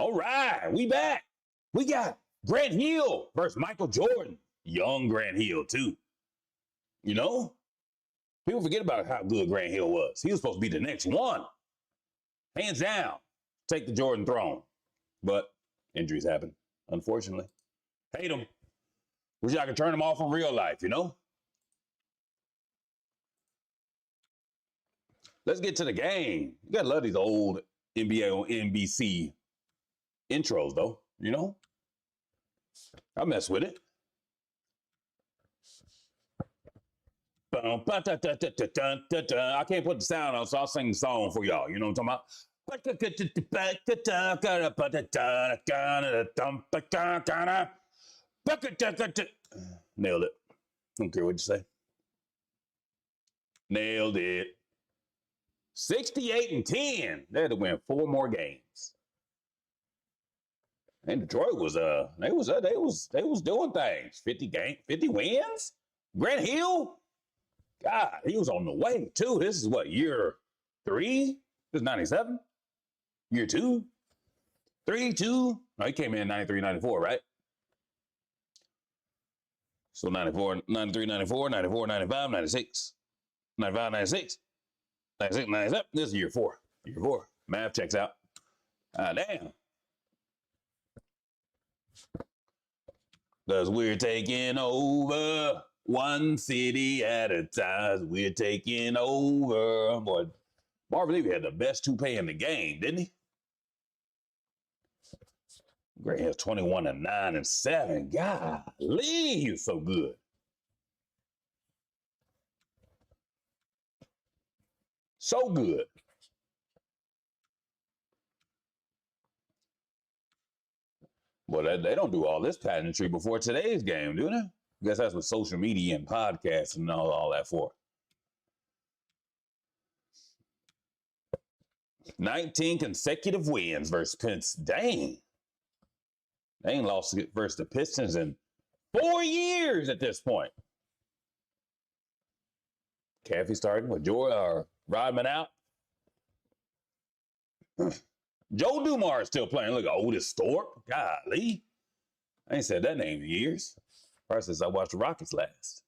All right, we back. We got Grant Hill versus Michael Jordan. Young Grant Hill, too. You know, people forget about how good Grant Hill was. He was supposed to be the next one. Hands down, take the Jordan throne. But injuries happen, unfortunately. Hate him. Wish I could turn him off in real life, you know? Let's get to the game. You gotta love these old NBA on NBC intros, though, you know? I mess with it. I can't put the sound on, so I'll sing the song for y'all. You know what I'm talking about? Nailed it. Don't care what you say. Nailed it. 68-10. They had to win 4 more games. And Detroit was they was doing things. 50 wins. Grant Hill, God, he was on the way too. This is what, year 3? This is 97. Year 2, 3, 2. No, he came in 93, 94, right? So 94, 93, 94, 94, 95, 96, 95, 96, 96, 97. This is year 4. Year 4. Math checks out. Damn. Because we're taking over one city at a time. We're taking over. Boy, Marvin Levy had the best toupee in the game, didn't he? Grant Hill's 21-9-7. Golly, he was so good. So good. Well, they don't do all this pageantry before today's game, do they? I guess that's what social media and podcasts and all that for. 19 consecutive wins versus Pistons. Dang. They ain't lost versus the Pistons in 4 years at this point. Caffey starting with Rodman out. Joe Dumars still playing. Look, Otis Thorpe. Golly. I ain't said that name in years. Probably since I watched the Rockets last.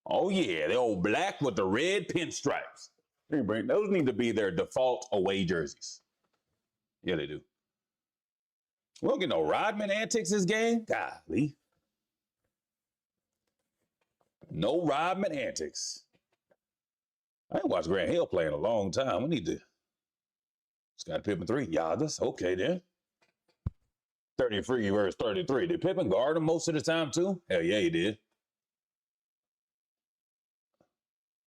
Oh, yeah. The old black with the red pinstripes. Those need to be their default away jerseys. Yeah, they do. We don't get no Rodman antics this game. Golly. No Rodman antics. I ain't watched Grant Hill play in a long time. We need to. Scottie Pippen 3. Yadas. Okay, then. 33 versus 33. Did Pippen guard him most of the time, too? Hell yeah, he did.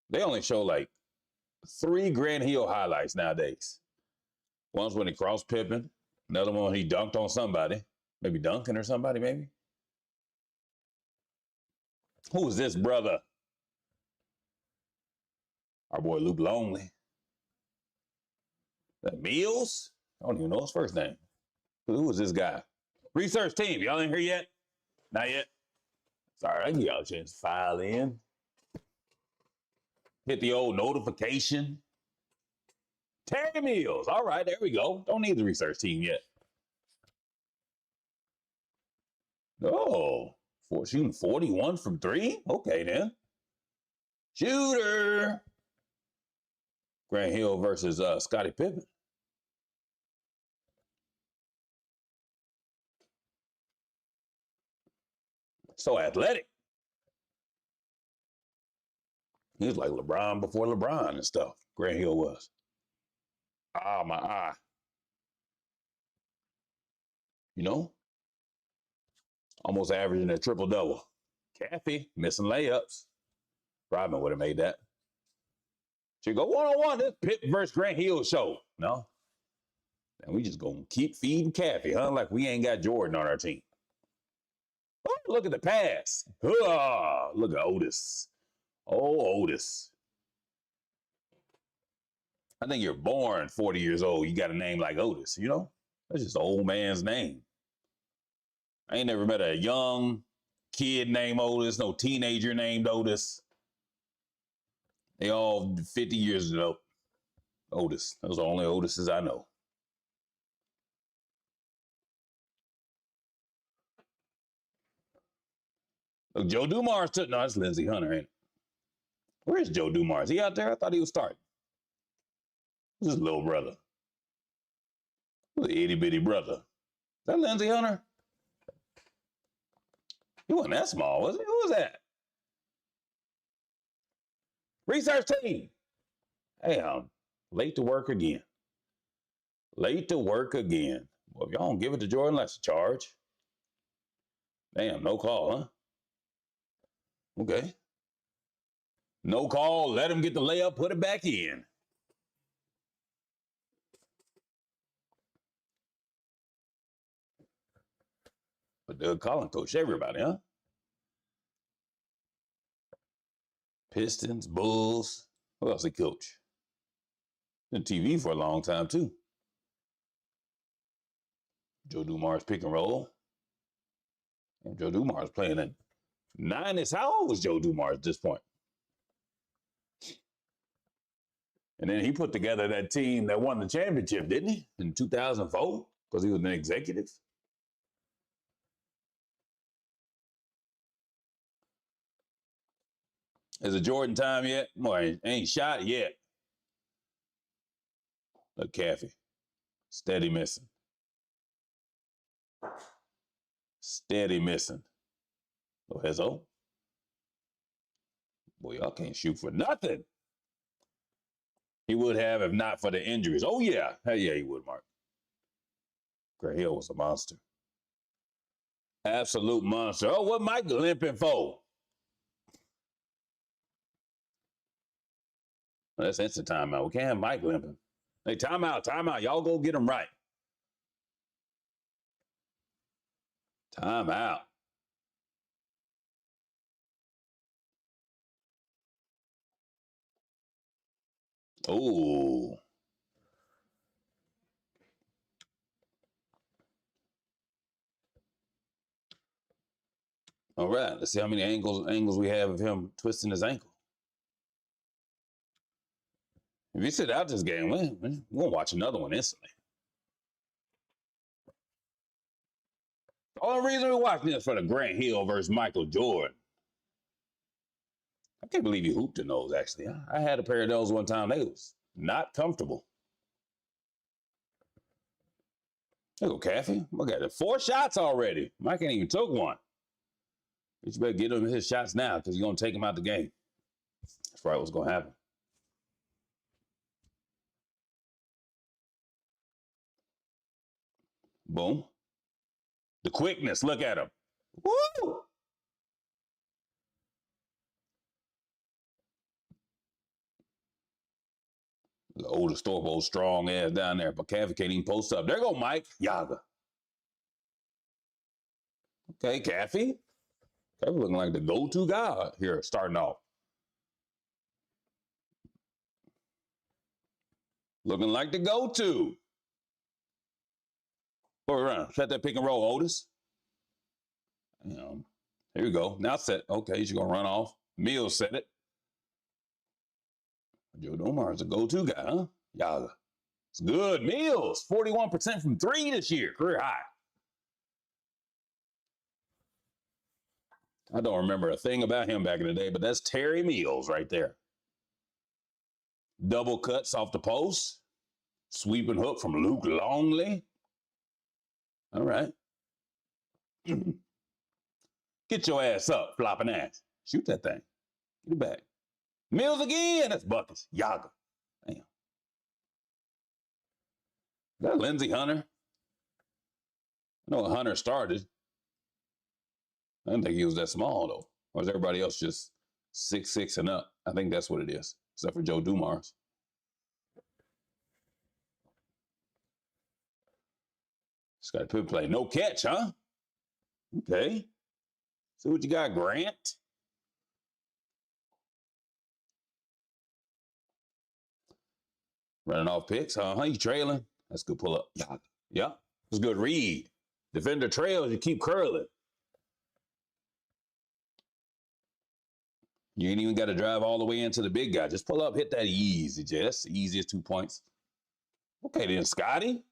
They only show like 3 Grant Hill highlights nowadays. One's when he crossed Pippen. Another one when he dunked on somebody. Maybe Duncan or somebody, maybe. Who is this brother? Our boy Luke Longley. That Mills? I don't even know his first name. Who was this guy? Research team. Y'all in here yet? Not yet. Sorry, I give y'all a chance to file in. Hit the old notification. Terry Mills. All right, there we go. Don't need the research team yet. Oh, shooting 41 from 3? Okay, then. Shooter. Grant Hill versus Scottie Pippen. So athletic. He was like LeBron before LeBron and stuff. Grant Hill was. Ah, my eye. You know? Almost averaging a triple-double. Caffey missing layups. Rodman would have made that. Should go one-on-one. This Pitt versus Grant Hill show. No? And we just gonna keep feeding Caffey, huh? Like we ain't got Jordan on our team. Oh, look at the pass. Oh, look at Otis. Oh, Otis. I think you're born 40 years old. You got a name like Otis, you know? That's just an old man's name. I ain't never met a young kid named Otis, no teenager named Otis. They all 50 years old. Otis. Those are the only Otises I know. Look, Joe Dumars took. No, that's Lindsey Hunter, ain't it? Where is Joe Dumars? He out there? I thought he was starting. Who's his little brother? The itty bitty brother. Is that Lindsey Hunter? He wasn't that small, was he? Who was that? Research team. Hey, I'm late to work again. Late to work again. Well, if y'all don't give it to Jordan, that's a charge. Damn, no call, huh? Okay. No call, let him get the layup, put it back in. But Doug Collins coached everybody, huh? Pistons, Bulls. Who else he coached? Been TV for a long time, too. Joe Dumars pick and roll. And Joe Dumars playing at 9. How old was Joe Dumars at this point? And then he put together that team that won the championship, didn't he? In 2004, because he was an executive. Is it Jordan time yet? Boy, ain't shot yet. Look, Caffey. Steady missing. Steady missing. Oh, Hezzo. Boy, y'all can't shoot for nothing. He would have if not for the injuries. Oh, yeah. Hey, yeah, he would, Mark. Gray Hill was a monster. Absolute monster. Oh, what Mike limping for? Well, that's instant timeout. We can't have Mike limping. Hey, timeout, timeout. Y'all go get him right. Timeout. Oh. All right. Let's see how many angles we have of him twisting his ankle. If he sit out this game, we'll watch another one instantly. The only reason we're watching this for the Grant Hill versus Michael Jordan. I can't believe he hooped in those, actually. I had a pair of those one time. They was not comfortable. There go, Caffey. Look at it. 4 shots already. Mike ain't even took one. You better get him his shots now because you're going to take him out the game. That's right what's going to happen. Boom. The quickness. Look at him. Woo! The older Storbo strong ass down there, but Caffey can't even post up. There go Mike. Yaga. Okay, Caffey. Caffey looking like the go-to guy here starting off. Looking like the go-to. Go around. Set that pick and roll, Otis. Here you go. Now set. Okay, she's going to run off. Mills set it. Joe Dumars is a go-to guy, huh? Yaga. It's good. Mills, 41% from 3 this year. Career high. I don't remember a thing about him back in the day, but that's Terry Mills right there. Double cuts off the post. Sweeping hook from Luke Longley. All right. Get your ass up, flopping ass. Shoot that thing. Get it back. Mills again. That's buckets. Yaga. Damn. Is that Lindsey Hunter? I know Hunter started. I didn't think he was that small, though. Or is everybody else just 6'6" and up? I think that's what it is, except for Joe Dumars. Just got to play. No catch, huh? Okay. See what you got, Grant? Running off picks, huh? You trailing? That's a good pull up. Yeah. It's a good read. Defender trails, you keep curling. You ain't even got to drive all the way into the big guy. Just pull up, hit that easy, Jay. That's the easiest 2 points. Okay, then Scotty.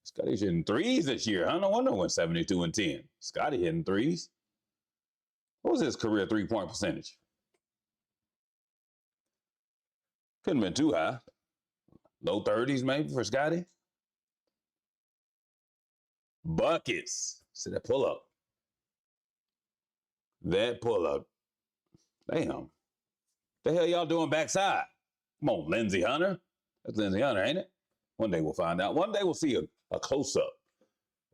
Scotty's hitting threes this year. I no wonder went 72-10. Scotty hitting threes. What was his career 3-point percentage? Couldn't have been too high. Low 30s maybe for Scotty. Buckets. See that pull up. That pull up. Damn. The hell y'all doing backside? Come on, Lindsey Hunter. That's Lindsey Hunter, ain't it? One day we'll find out. One day we'll see a close-up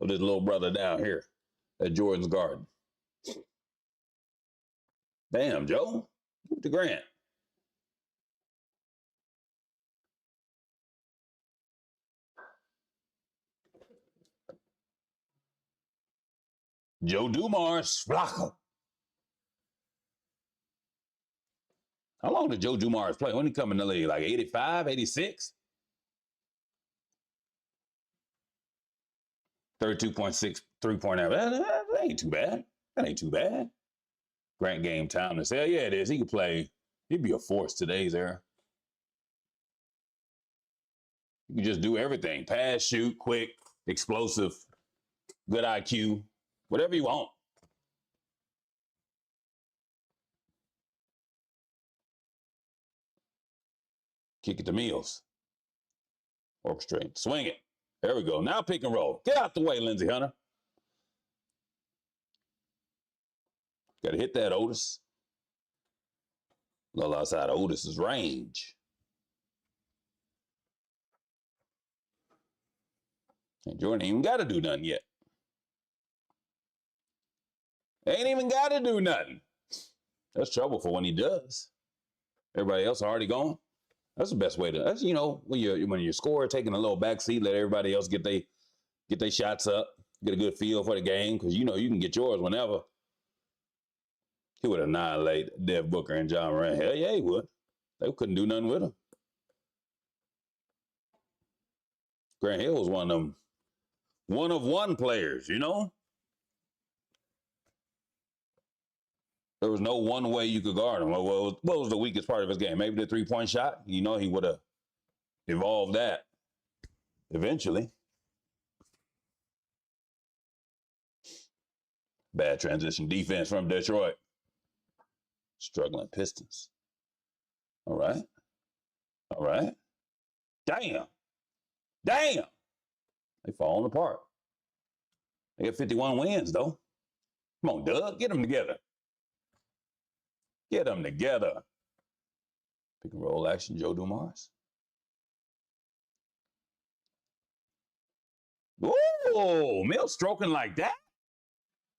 of this little brother down here at Jordan's Garden. Damn, Joe. Give it to Grant. Joe Dumars, Flacco. How long did Joe Dumars play? When did he come in the league? Like 85, 86? 32.6 3-point average. That ain't too bad. That ain't too bad. Grant game time to say, yeah, it is. He could play. He'd be a force today's era. You can just do everything. Pass, shoot, quick, explosive, good IQ, whatever you want. Kick it to Mills. Orchestrate. Swing it. There we go. Now pick and roll. Get out the way, Lindsey Hunter. Got to hit that, Otis. A little outside of Otis's range. And Jordan ain't even got to do nothing yet. Ain't even got to do nothing. That's trouble for when he does. Everybody else already gone. That's the best way to. That's, you know, when you score, taking a little back seat, let everybody else get their shots up, get a good feel for the game, because you know you can get yours whenever. He would annihilate Dev Booker and John Moran. Hell yeah, he would. They couldn't do nothing with him. Grant Hill was one of them one-of-one players, you know? There was no one way you could guard him. What was the weakest part of his game? Maybe the three-point shot? You know, he would have evolved that eventually. Bad transition defense from Detroit. Struggling Pistons. All right. All right. Damn. Damn. They falling apart. They got 51 wins, though. Come on, Doug. Get them together. Get them together. Pick and roll action, Joe Dumars. Whoa, Mills stroking like that?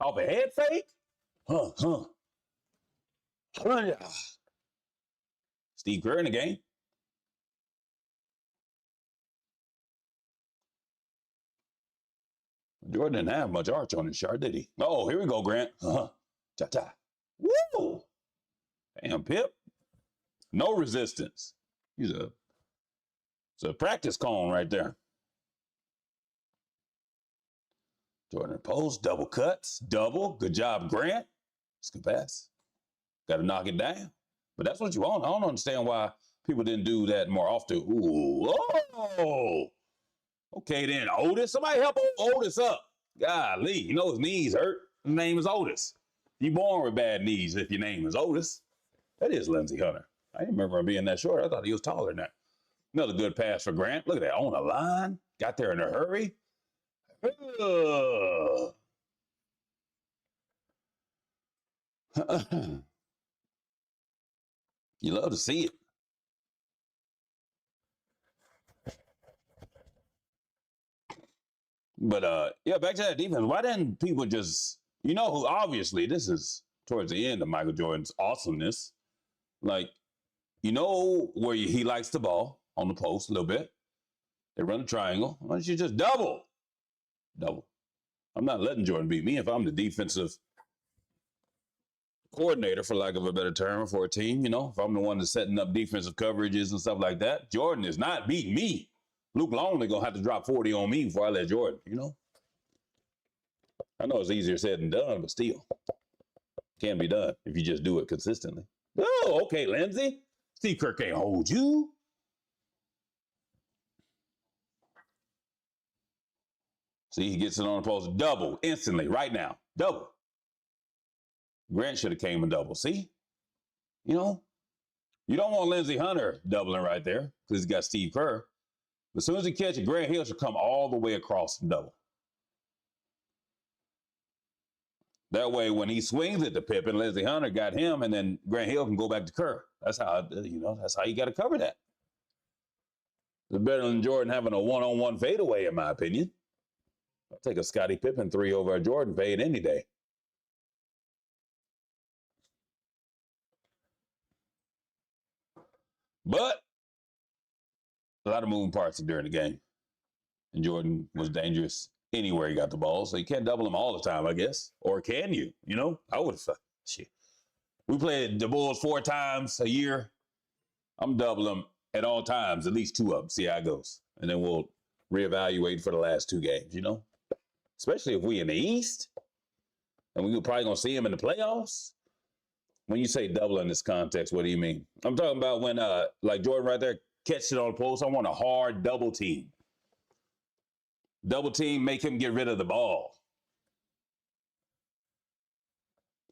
Off a head fake? Steve Kerr in the game. Jordan didn't have much arch on his shot, did he? Oh, here we go, Grant. Ta-ta. Woo! Damn, Pip. No resistance. It's a practice cone right there. Jordan post, double cuts, double. Good job, Grant. It's a good pass. Got to knock it down. But that's what you want. I don't understand why people didn't do that more often. Ooh, oh. Okay, then Otis. Somebody help Otis up. Golly, you know his knees hurt. His name is Otis. You're born with bad knees if your name is Otis. That is Lindsey Hunter. I didn't remember him being that short. I thought he was taller than that. Another good pass for Grant. Look at that, on the line. Got there in a hurry. You love to see it. But yeah, back to that defense. Why didn't people just, you know, who obviously this is towards the end of Michael Jordan's awesomeness. Like, you know where he likes the ball on the post a little bit. They run a triangle. Why don't you just double? Double. I'm not letting Jordan beat me if I'm the defensive coordinator, for lack of a better term, for a team. You know, if I'm the one that's setting up defensive coverages and stuff like that, Jordan is not beating me. Luke Longley gonna have to drop 40 on me before I let Jordan, you know? I know it's easier said than done, but still, can be done if you just do it consistently. Oh, okay, Lindsay. Steve Kerr can't hold you. See, he gets it on the post. Double instantly, right now. Double. Grant should have came and double. See? You know, you don't want Lindsey Hunter doubling right there because he's got Steve Kerr. But as soon as he catches it, Grant Hill should come all the way across and double. That way, when he swings it to Pippen, Lindsey Hunter got him, and then Grant Hill can go back to Kerr. That's how that's how you got to cover that. It's better than Jordan having a one-on-one fadeaway, in my opinion. I'll take a Scottie Pippen 3 over a Jordan fade any day. But a lot of moving parts during the game. And Jordan was dangerous anywhere he got the ball. So you can't double him all the time, I guess. Or can you? I would have shit. We played the Bulls 4 times a year. I'm doubling them at all times, at least 2 of them. See how it goes. And then we'll reevaluate for the last 2 games, Especially if we in the East. And we're probably going to see him in the playoffs. When you say double in this context, what do you mean? I'm talking about when, like Jordan right there, catch it on the post. I want a hard double team. Double team, make him get rid of the ball.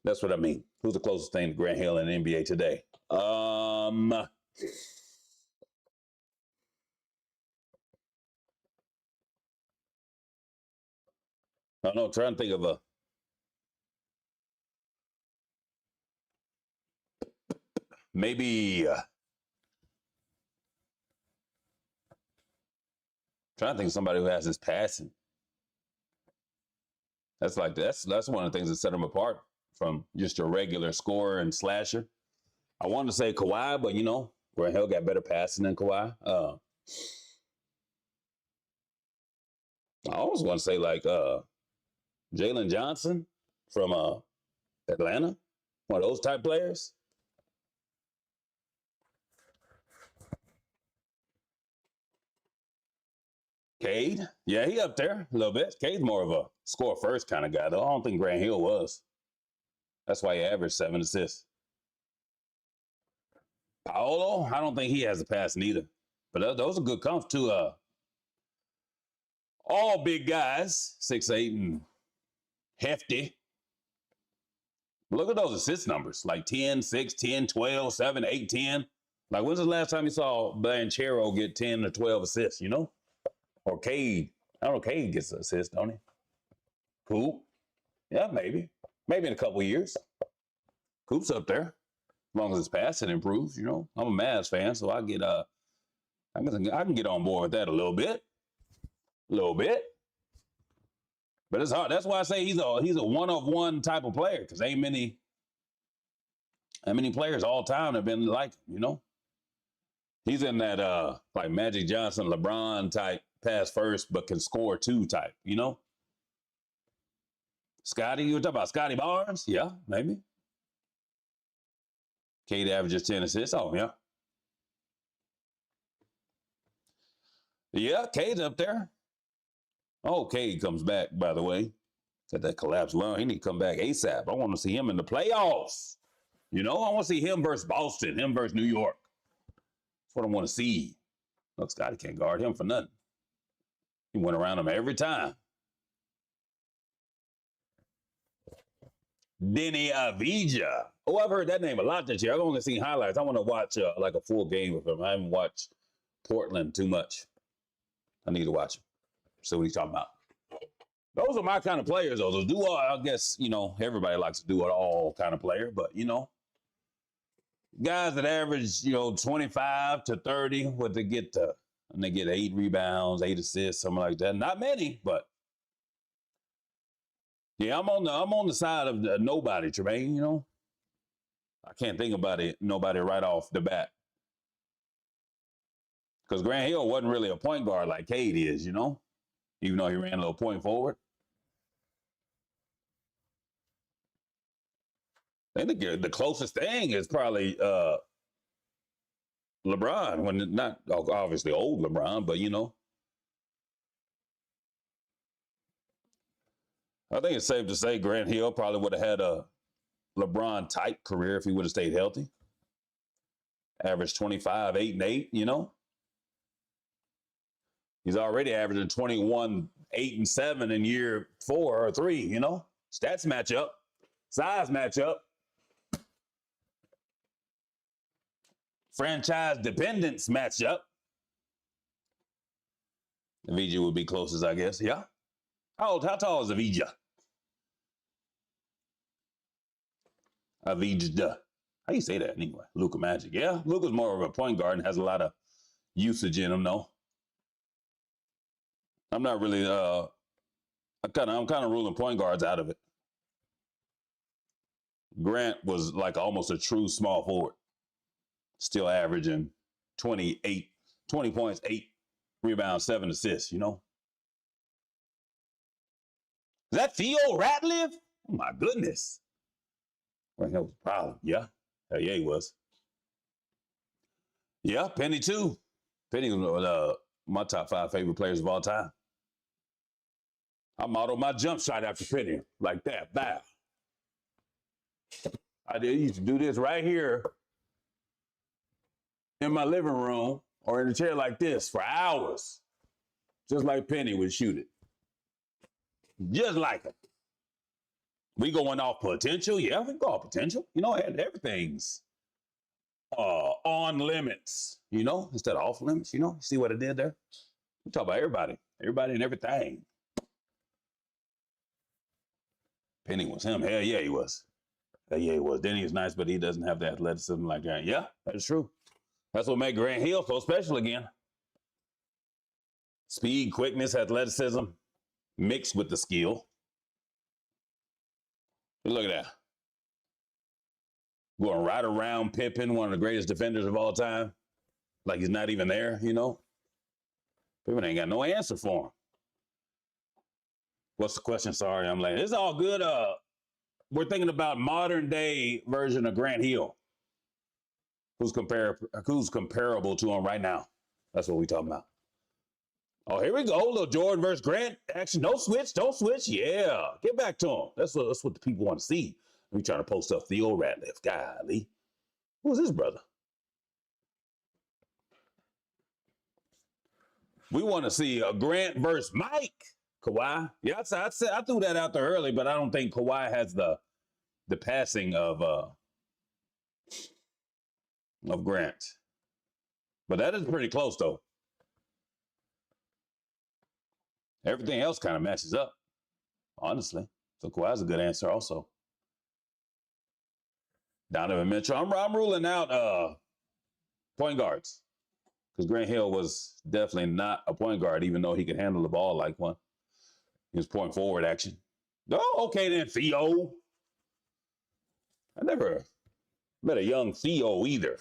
That's what I mean. Who's the closest thing to Grant Hill in the NBA today? I don't know. Trying to think of a. Maybe. Trying to think of somebody who has his passing. That's one of the things that set him apart from just a regular scorer and slasher. I wanted to say Kawhi, but Grant Hill got better passing than Kawhi. I always want to say like Jalen Johnson from Atlanta, one of those type players. Cade, yeah, he up there a little bit. Cade's more of a score first kind of guy, though. I don't think Grant Hill was. That's why he averaged 7 assists. Paolo, I don't think he has a pass neither. But those are good comps too. All big guys, 6'8" and hefty. Look at those assist numbers, like 10, 6, 10, 12, 7, 8, 10. Like, when's the last time you saw Banchero get 10 or 12 assists, Or Cade. I don't know, Cade gets an assist, don't he? Coop. Yeah, maybe. Maybe in a couple of years. Coop's up there. As long as his passing improves, I'm a Mavs fan, so I can get on board with that a little bit. But it's hard. That's why I say he's a one-of-one type of player, because ain't many players all time have been like him, He's in that like Magic Johnson, LeBron type pass first, but can score 2 type, Scotty, you were talking about Scotty Barnes? Yeah, maybe. Cade averages 10 assists. Oh, yeah. Yeah, Cade's up there. Oh, Cade comes back, by the way. Got that collapsed lung. He need to come back ASAP. I want to see him in the playoffs. I want to see him versus Boston, him versus New York. That's what I want to see. Look, Scotty can't guard him for nothing. He went around him every time. Denny Avdija. Oh, I've heard that name a lot this year. I've only seen highlights. I want to watch like a full game of him. I haven't watched Portland too much. I need to watch him. See what he's talking about. Those are my kind of players, though. Those do-all, I guess, everybody likes to do it all kind of player, but, guys that average, 25 to 30, what they get to, and they get 8 rebounds, 8 assists, something like that. Not many, but yeah, I'm on the side of nobody, Tremaine, I can't think about it, nobody right off the bat. Because Grant Hill wasn't really a point guard like Cade is, even though he ran a little point forward. I think the closest thing is probably LeBron, when not obviously old LeBron, but I think it's safe to say Grant Hill probably would have had a LeBron type career if he would have stayed healthy. Average 25, 8 and 8, you know. He's already averaging 21, 8 and 7 in year 4 or 3, you know. Stats match up, size match up. Franchise dependence match up. Avija would be closest, I guess. Yeah. How tall is Avija? Avija. How you say that anyway? Luka Magic. Yeah, Luka's more of a point guard and has a lot of usage in him, though. I'm not really I'm kind of ruling point guards out of it. Grant was like almost a true small forward. Still averaging 20 points, 8 rebounds, 7 assists, you know? Is that Theo Ratliff? Oh my goodness. Well, that was a problem. Yeah. Hell yeah, he was. Yeah, Penny too. Penny was my top 5 favorite players of all time. I modeled my jump shot after Penny, like that. Bow. I used to do this right here in my living room or in a chair like this for hours, just like Penny would shoot it. Just like it. We going off potential? Yeah, we go off potential. You know, everything's on limits, you know, instead of off limits, you know. You see what I did there? We talk about everybody and everything. Penny was him. Hell yeah, he was. Hell yeah, he was. Denny was nice, but he doesn't have the athleticism like that. Yeah, that's true. That's what made Grant Hill so special again. Speed, quickness, athleticism, mixed with the skill. Look at that. Going right around Pippen, one of the greatest defenders of all time. Like he's not even there, you know? Pippen ain't got no answer for him. What's the question? Sorry, I'm late. It's all good. We're thinking about modern day version of Grant Hill. Who's comparable to him right now? That's what we're talking about. Oh, here we go. Little Jordan versus Grant action. Don't switch. Yeah, get back to him. That's what the people want to see. We trying to post up Theo Ratliff. Golly, who's his brother? We want to see a Grant versus Mike. Kawhi. Yeah, I threw that out there early, but I don't think Kawhi has the passing of Grant. But that is pretty close, though. Everything else kind of matches up, honestly. So Kawhi's a good answer also. Donovan Mitchell. I'm ruling out point guards because Grant Hill was definitely not a point guard, even though he could handle the ball like one. He was point forward action. Oh, okay then, Theo. I never met a young Theo either.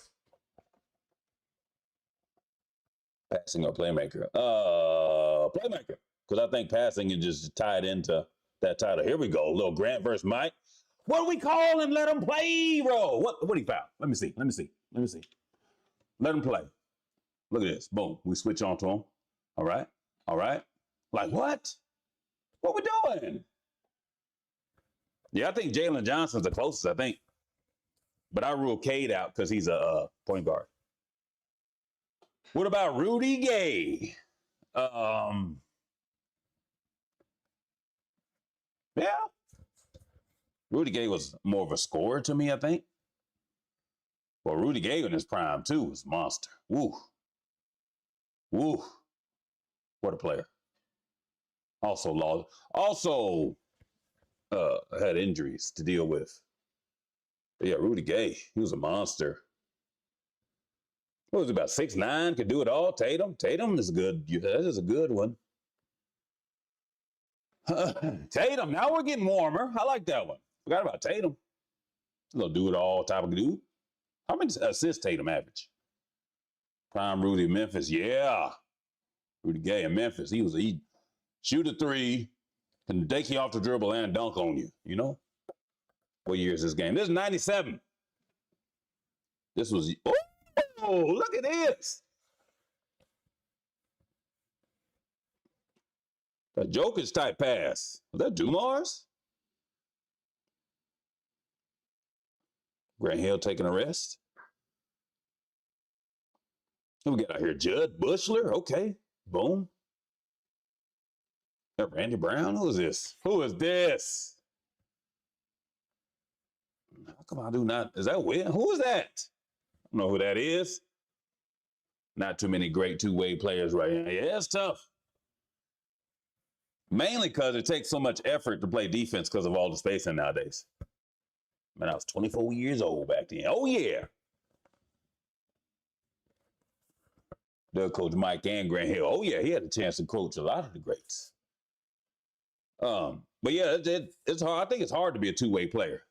Passing or playmaker? Playmaker. Because I think passing is just tied into that title. Here we go. Little Grant versus Mike. What do we call him? Let him play, bro. What he found? Let me see. Let him play. Look at this. Boom. We switch on to him. All right. Like what? What we doing? Yeah, I think Jalen Johnson's the closest, I think. But I rule Cade out because he's a point guard. What about Rudy Gay? Yeah. Rudy Gay was more of a scorer to me, I think. Well, Rudy Gay in his prime, too, was a monster. Woo. What a player. Also had injuries to deal with. But yeah, Rudy Gay, he was a monster. What was it, about 6'9", could do it all? Tatum is good. That is a good one. Tatum, now we're getting warmer. I like that one. Forgot about Tatum. A little do-it-all type of dude. How many assists Tatum average? Prime Rudy, Memphis. Yeah. Rudy Gay in Memphis. He shoot a three, can dake you off the dribble and dunk on you, you know? What year is this game? This is 97. This was, oh, look at this. A Jokic type pass. Was that Dumars? Grant Hill taking a rest. Who we got out here? Judd Bushler. Okay. Boom. Randy Brown. Who is this? Who is this? How come I do not? Is that Will? Who is that? I don't know who that is. Not too many great two-way players right now. Yeah, it's tough. Mainly because it takes so much effort to play defense because of all the spacing nowadays. Man, I was 24 years old back then. Oh, yeah. Doug coached Mike and Grant Hill. Oh, yeah, he had a chance to coach a lot of the greats. But yeah, it's hard. I think it's hard to be a two-way player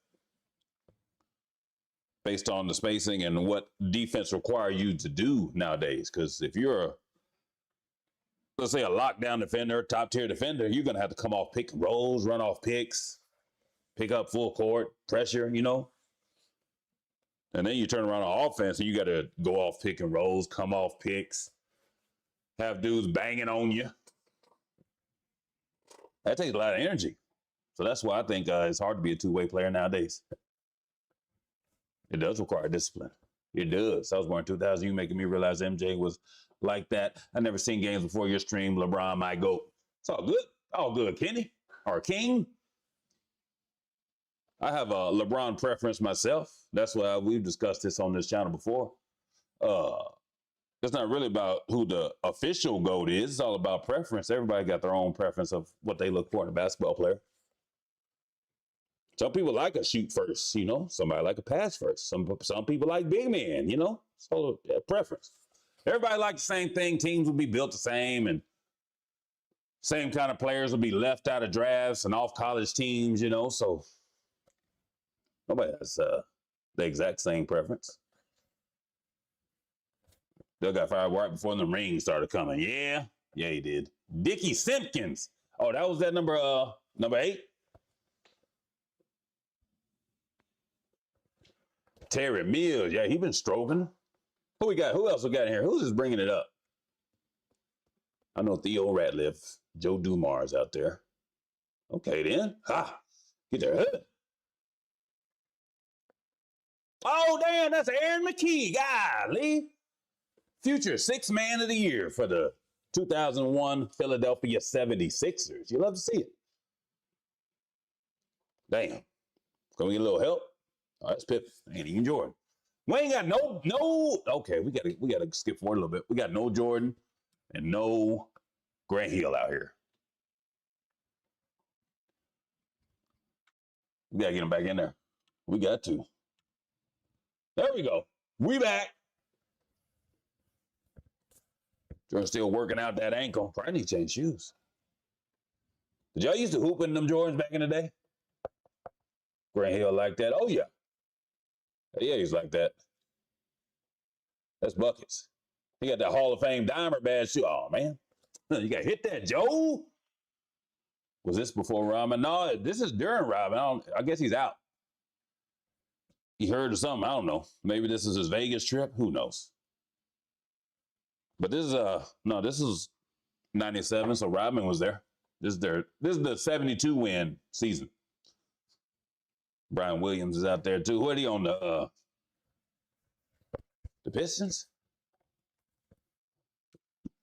based on the spacing and what defense require you to do nowadays. Because if you're, let's say, a lockdown defender, top-tier defender, you're going to have to come off pick and rolls, run off picks, pick up full court, pressure, you know. And then you turn around on offense and you got to go off pick and rolls, come off picks, have dudes banging on you. That takes a lot of energy. So that's why I think it's hard to be a two-way player nowadays. It does require discipline. It does. I was born in 2000. You making me realize MJ was like that. I never seen games before your stream. LeBron might go. It's all good. All good, Kenny. Or King. I have a LeBron preference myself. That's why we've discussed this on this channel before. It's not really about who the official GOAT is. It's all about preference. Everybody got their own preference of what they look for in a basketball player. Some people like a shoot first, you know. Somebody like a pass first. Some people like big man, you know. So preference. Everybody like the same thing. Teams will be built the same, and same kind of players will be left out of drafts and off college teams, you know. So nobody has the exact same preference. They got fired right before the rings started coming. Yeah, he did. Dickie Simpkins. Oh, that was that number 8. Terry Mills. Yeah, he been stroking. Who we got? Who else we got in here? Who's just bringing it up? I know Theo Ratliff, Joe Dumars out there. Okay, then. Ha! Get there. Oh, damn, that's Aaron McKee. Golly. Future 6th man of the year for the 2001 Philadelphia 76ers. You love to see it. Damn. Can we get a little help? Oh, that's Pippen. Ain't even Jordan. We ain't got no. Okay, we gotta skip forward a little bit. We got no Jordan and no Grant Hill out here. We gotta get him back in there. We got to. There we go. We back. Jordan's still working out that ankle. Probably need to change shoes. Did y'all used to hoop in them Jordans back in the day? Grant Hill like that. Oh, yeah. Yeah, he's like that. That's buckets. He got that Hall of Fame dimer badge too. Oh, man. You got to hit that, Joe. Was this before Rodman? No, this is during Rodman. I guess he's out. He heard of something. I don't know. Maybe this is his Vegas trip. Who knows? But this is 97, so Rodman was there. This is the 72 win season. Brian Williams is out there too. Who are he on the Pistons?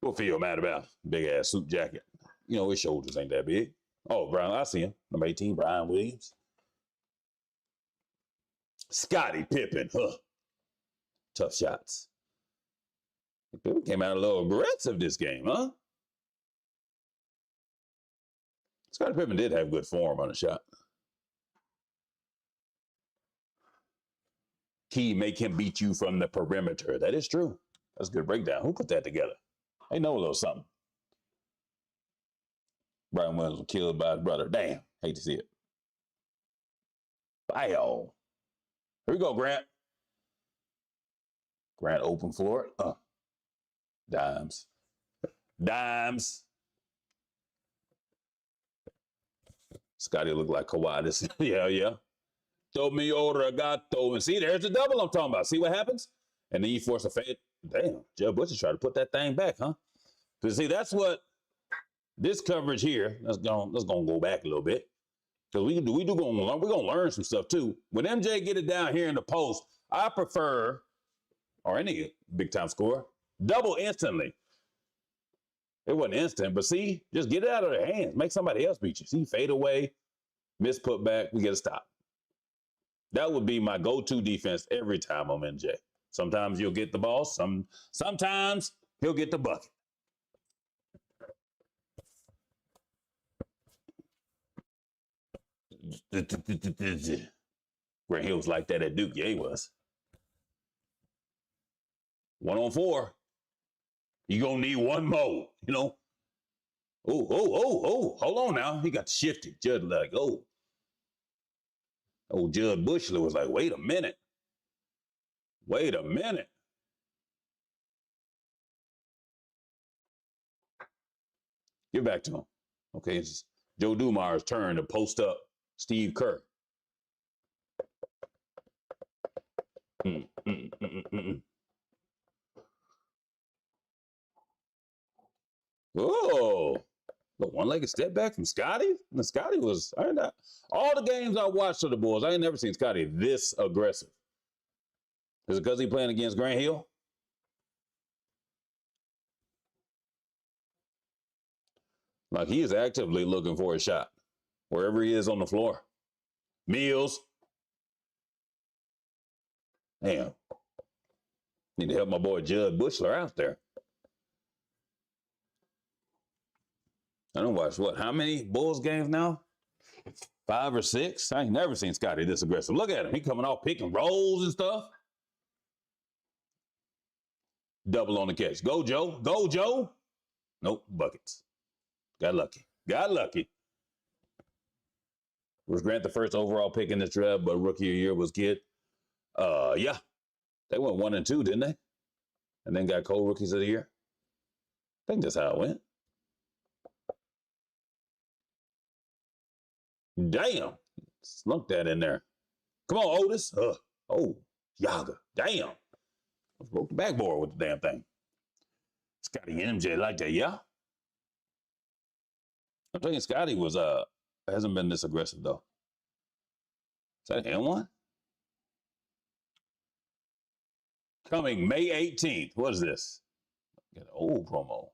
What feel mad about? Big ass suit jacket. You know, his shoulders ain't that big. Oh, Brian, I see him. Number 18, Brian Williams. Scottie Pippen, huh? Tough shots. Pippen came out a little aggressive this game, huh? Scottie Pippen did have good form on the shot. Key, make him beat you from the perimeter. That is true. That's a good breakdown. Who put that together? They know a little something. Brian Williams was killed by his brother. Damn, hate to see it. Bio. Here we go, Grant. Grant open for it. Dimes. Dimes. Scotty looked like Kawhi. This, yeah. Tomi Gato. And see, there's the double I'm talking about. See what happens? And then you force a fade. Damn, Joe Butcher tried to put that thing back, huh? Because see, that's what this coverage here. Let's go back a little bit. Because we're gonna learn some stuff too. When MJ get it down here in the post, I prefer, or any big time scorer, Double instantly. It wasn't instant, but see, just get it out of their hands. Make somebody else beat you. See, fade away, miss put back, we get a stop. That would be my go-to defense every time I'm MJ. Sometimes you'll get the ball. Sometimes he'll get the bucket. Grant Hill was like that at Duke. Yeah, he was. 1-on-4. You're going to need one more, you know. Oh. Hold on now. He got shifted. Judd like, oh. Old Judd Bushler was like, wait a minute. Wait a minute. Get back to him. Okay, it's Joe Dumars' turn to post up Steve Kerr. Oh, the one-legged step back from Scotty. And Scotty was all the games I watched of the Bulls. I ain't never seen Scotty this aggressive. Is it because he playing against Grant Hill? Like he is actively looking for a shot wherever he is on the floor. Mills. Damn. Need to help my boy Judd Bushler out there. I don't watch how many Bulls games now? 5 or 6? I ain't never seen Scotty this aggressive. Look at him. He coming off pick and rolls and stuff. Double on the catch. Go, Joe. Go, Joe. Nope. Buckets. Got lucky. Was Grant the first overall pick in this draft, but rookie of the year was Kidd? Yeah. They went 1 and 2, didn't they? And then got co-rookies of the year. I think that's how it went. Damn. Slunk that in there. Come on, Otis. Oh, Yaga. Damn. I broke the backboard with the damn thing. Scotty and MJ like that, yeah? I'm thinking Scotty hasn't been this aggressive though. Is that an N1? Coming May 18th. What is this? Got an old promo.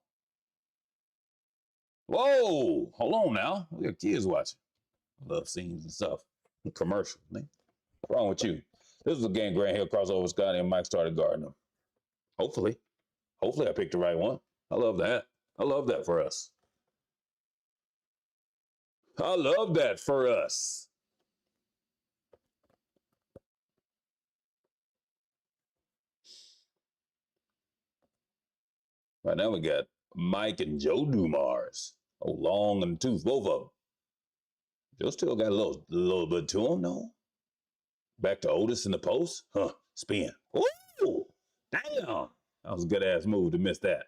Whoa! Hold on now. We got kids watching. Love scenes and stuff. Commercial. What's wrong with you? This was a game Grant Hill crossover Scotty and Mike started guarding him. Hopefully I picked the right one. I love that. I love that for us. I love that for us. Right now we got Mike and Joe Dumars. Oh, long and tooth, both of them. Joe still got a little bit to him, no? Back to Otis in the post. Spin. Ooh, damn. That was a good-ass move to miss that.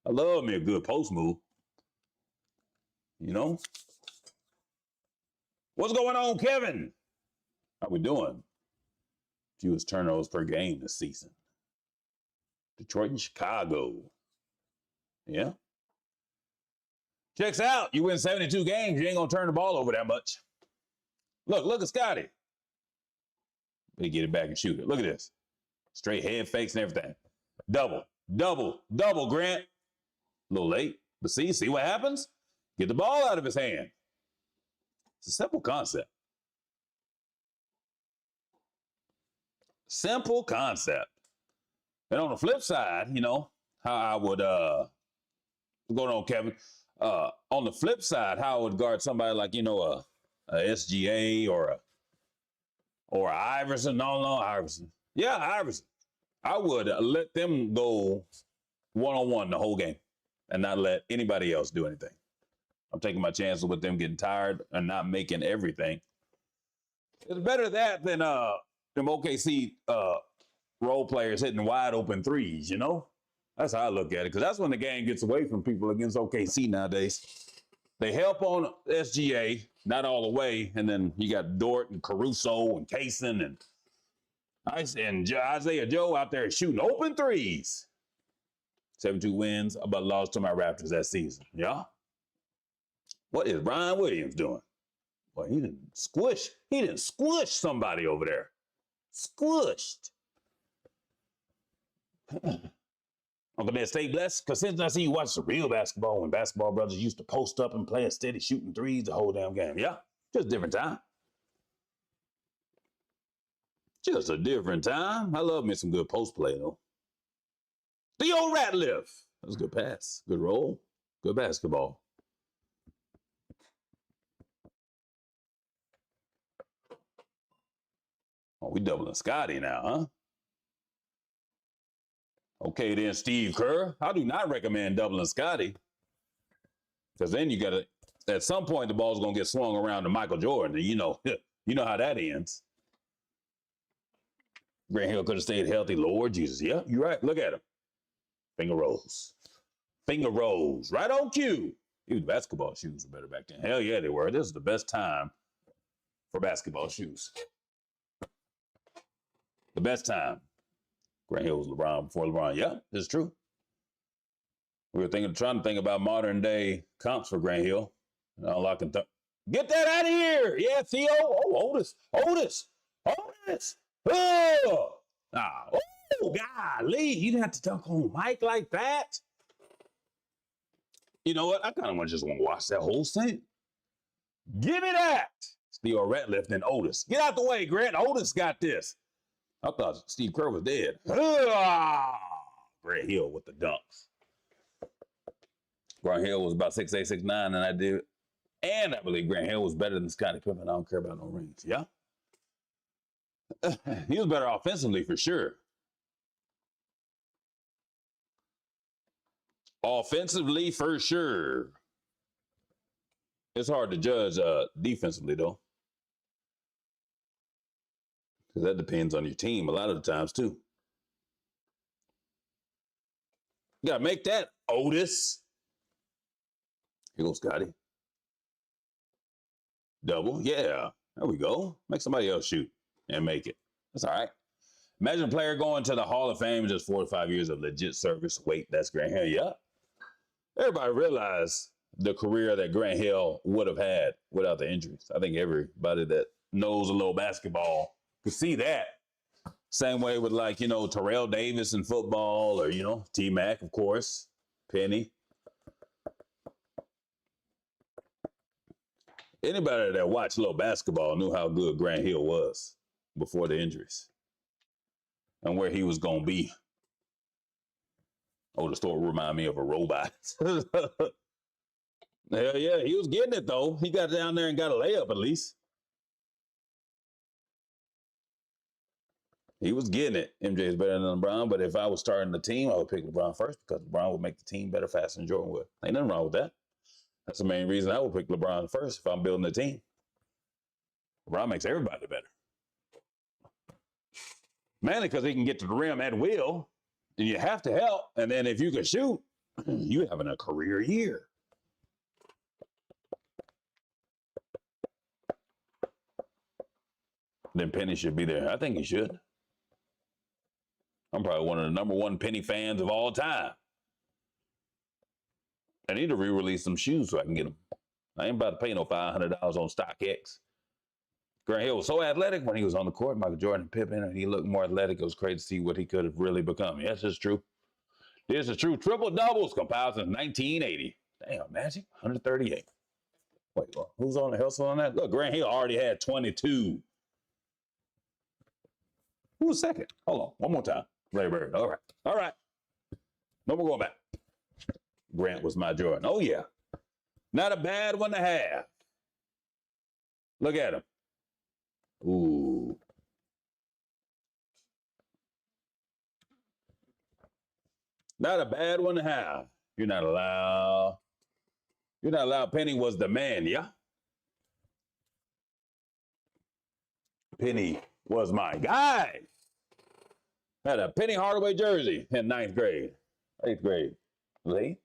I love me a good post move. You know? What's going on, Kevin? How we doing? Fewest turnovers per game this season. Detroit and Chicago. Yeah. Checks out. You win 72 games, you ain't going to turn the ball over that much. Look at Scotty. They get it back and shoot it. Look at this. Straight head fakes and everything. Double, Grant. A little late, but see what happens? Get the ball out of his hand. It's a simple concept. Simple concept. And on the flip side, you know, how I would, what's going on, Kevin? On the flip side, how I would guard somebody like, you know, a SGA or a Iverson. No, Iverson. Yeah, Iverson. I would let them go one-on-one the whole game and not let anybody else do anything. I'm taking my chances with them getting tired and not making everything. It's better that than them OKC role players hitting wide open threes, you know? That's how I look at it, because that's when the game gets away from people against OKC nowadays. They help on SGA, not all the way, and then you got Dort and Caruso and Kaysen and Isaiah Joe out there shooting open threes. 72 wins, but lost to my Raptors that season. Yeah? What is Brian Williams doing? Well, he didn't squish somebody over there. Squished. Uncle Ned, stay blessed. Because since I see you watch the real basketball, when basketball brothers used to post up and play a steady shooting threes the whole damn game. Yeah, just a different time. Just a different time. I love me some good post play, though. Theo Ratliff. That was a good pass. Good roll. Good basketball. Oh, we doubling Scotty now, huh? Okay, then Steve Kerr. I do not recommend doubling Scotty. Because then you got to, at some point, the ball's going to get swung around to Michael Jordan. And you know how that ends. Grant Hill could have stayed healthy. Lord Jesus. Yeah, you're right. Look at him. Finger rolls. Finger rolls. Right on cue. Even basketball shoes were better back then. Hell yeah, they were. This is the best time for basketball shoes. The best time. Grant Hill was LeBron before LeBron. Yeah, this is true. We were trying to think about modern day comps for Grant Hill. And all I can get that out of here. Yeah, Theo. Oh, Otis. Oh, golly. You didn't have to dunk on Mike like that. You know what? I kind of just want to watch that whole thing. Give me that. Theo Ratliff and Otis. Get out the way, Grant. Otis got this. I thought Steve Kerr was dead. Grant Hill with the dunks. Grant Hill was about 6'8", 6'9", and I did. And I believe Grant Hill was better than Scottie Pippen. I don't care about no rings. Yeah? He was better offensively for sure. Offensively for sure. It's hard to judge defensively, though. Because that depends on your team a lot of the times, too. You got to make that, Otis. Here goes Scotty. Double. Yeah. There we go. Make somebody else shoot and make it. That's all right. Imagine a player going to the Hall of Fame just 4 to 5 years of legit service. Wait, that's Grant Hill. Yeah. Everybody realized the career that Grant Hill would have had without the injuries. I think everybody that knows a little basketball could see that. Same way with Terrell Davis in football or, T-Mac, of course, Penny. Anybody that watched a little basketball knew how good Grant Hill was before the injuries and where he was going to be. Oh, the story reminded me of a robot. Hell yeah, he was getting it, though. He got down there and got a layup at least. He was getting it. MJ is better than LeBron, but if I was starting the team, I would pick LeBron first because LeBron would make the team better faster than Jordan would. Ain't nothing wrong with that. That's the main reason I would pick LeBron first if I'm building a team. LeBron makes everybody better. Mainly because he can get to the rim at will, and you have to help. And then if you can shoot, you're having a career year. Then Penny should be there. I think he should. I'm probably one of the #1 Penny fans of all time. I need to re-release some shoes so I can get them. I ain't about to pay no $500 on StockX. Grant Hill was so athletic when he was on the court. Michael Jordan and Pippen, and he looked more athletic. It was crazy to see what he could have really become. Yes, it's true. This is true. Triple doubles compiled since 1980. Damn, Magic, 138. Wait, who's on the hustle on that? Look, Grant Hill already had 22. Who was second? Hold on, one more time. Ray Bird. All right. No more going back. Grant was my Jordan. Oh, yeah. Not a bad one to have. Look at him. Ooh. Not a bad one to have. You're not allowed. Penny was the man, yeah? Penny was my guy. Had a Penny Hardaway jersey in 9th grade. 8th grade. Late?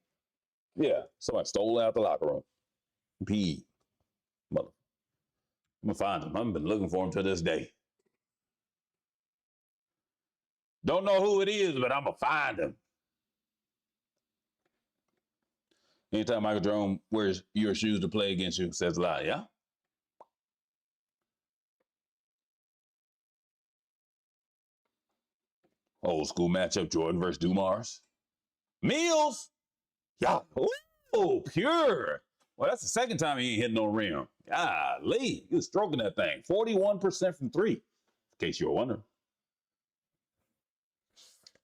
Yeah, somebody stole it out the locker room. Mother. I'm going to find him. I've been looking for him to this day. Don't know who it is, but I'm going to find him. Anytime Michael Jordan wears your shoes to play against you, says a lot, yeah? Old school matchup, Jordan versus Dumars. Mills. Yeah. Oh, pure. Well, that's the second time he ain't hitting no rim. Golly, he was stroking that thing. 41% from three, in case you were wondering.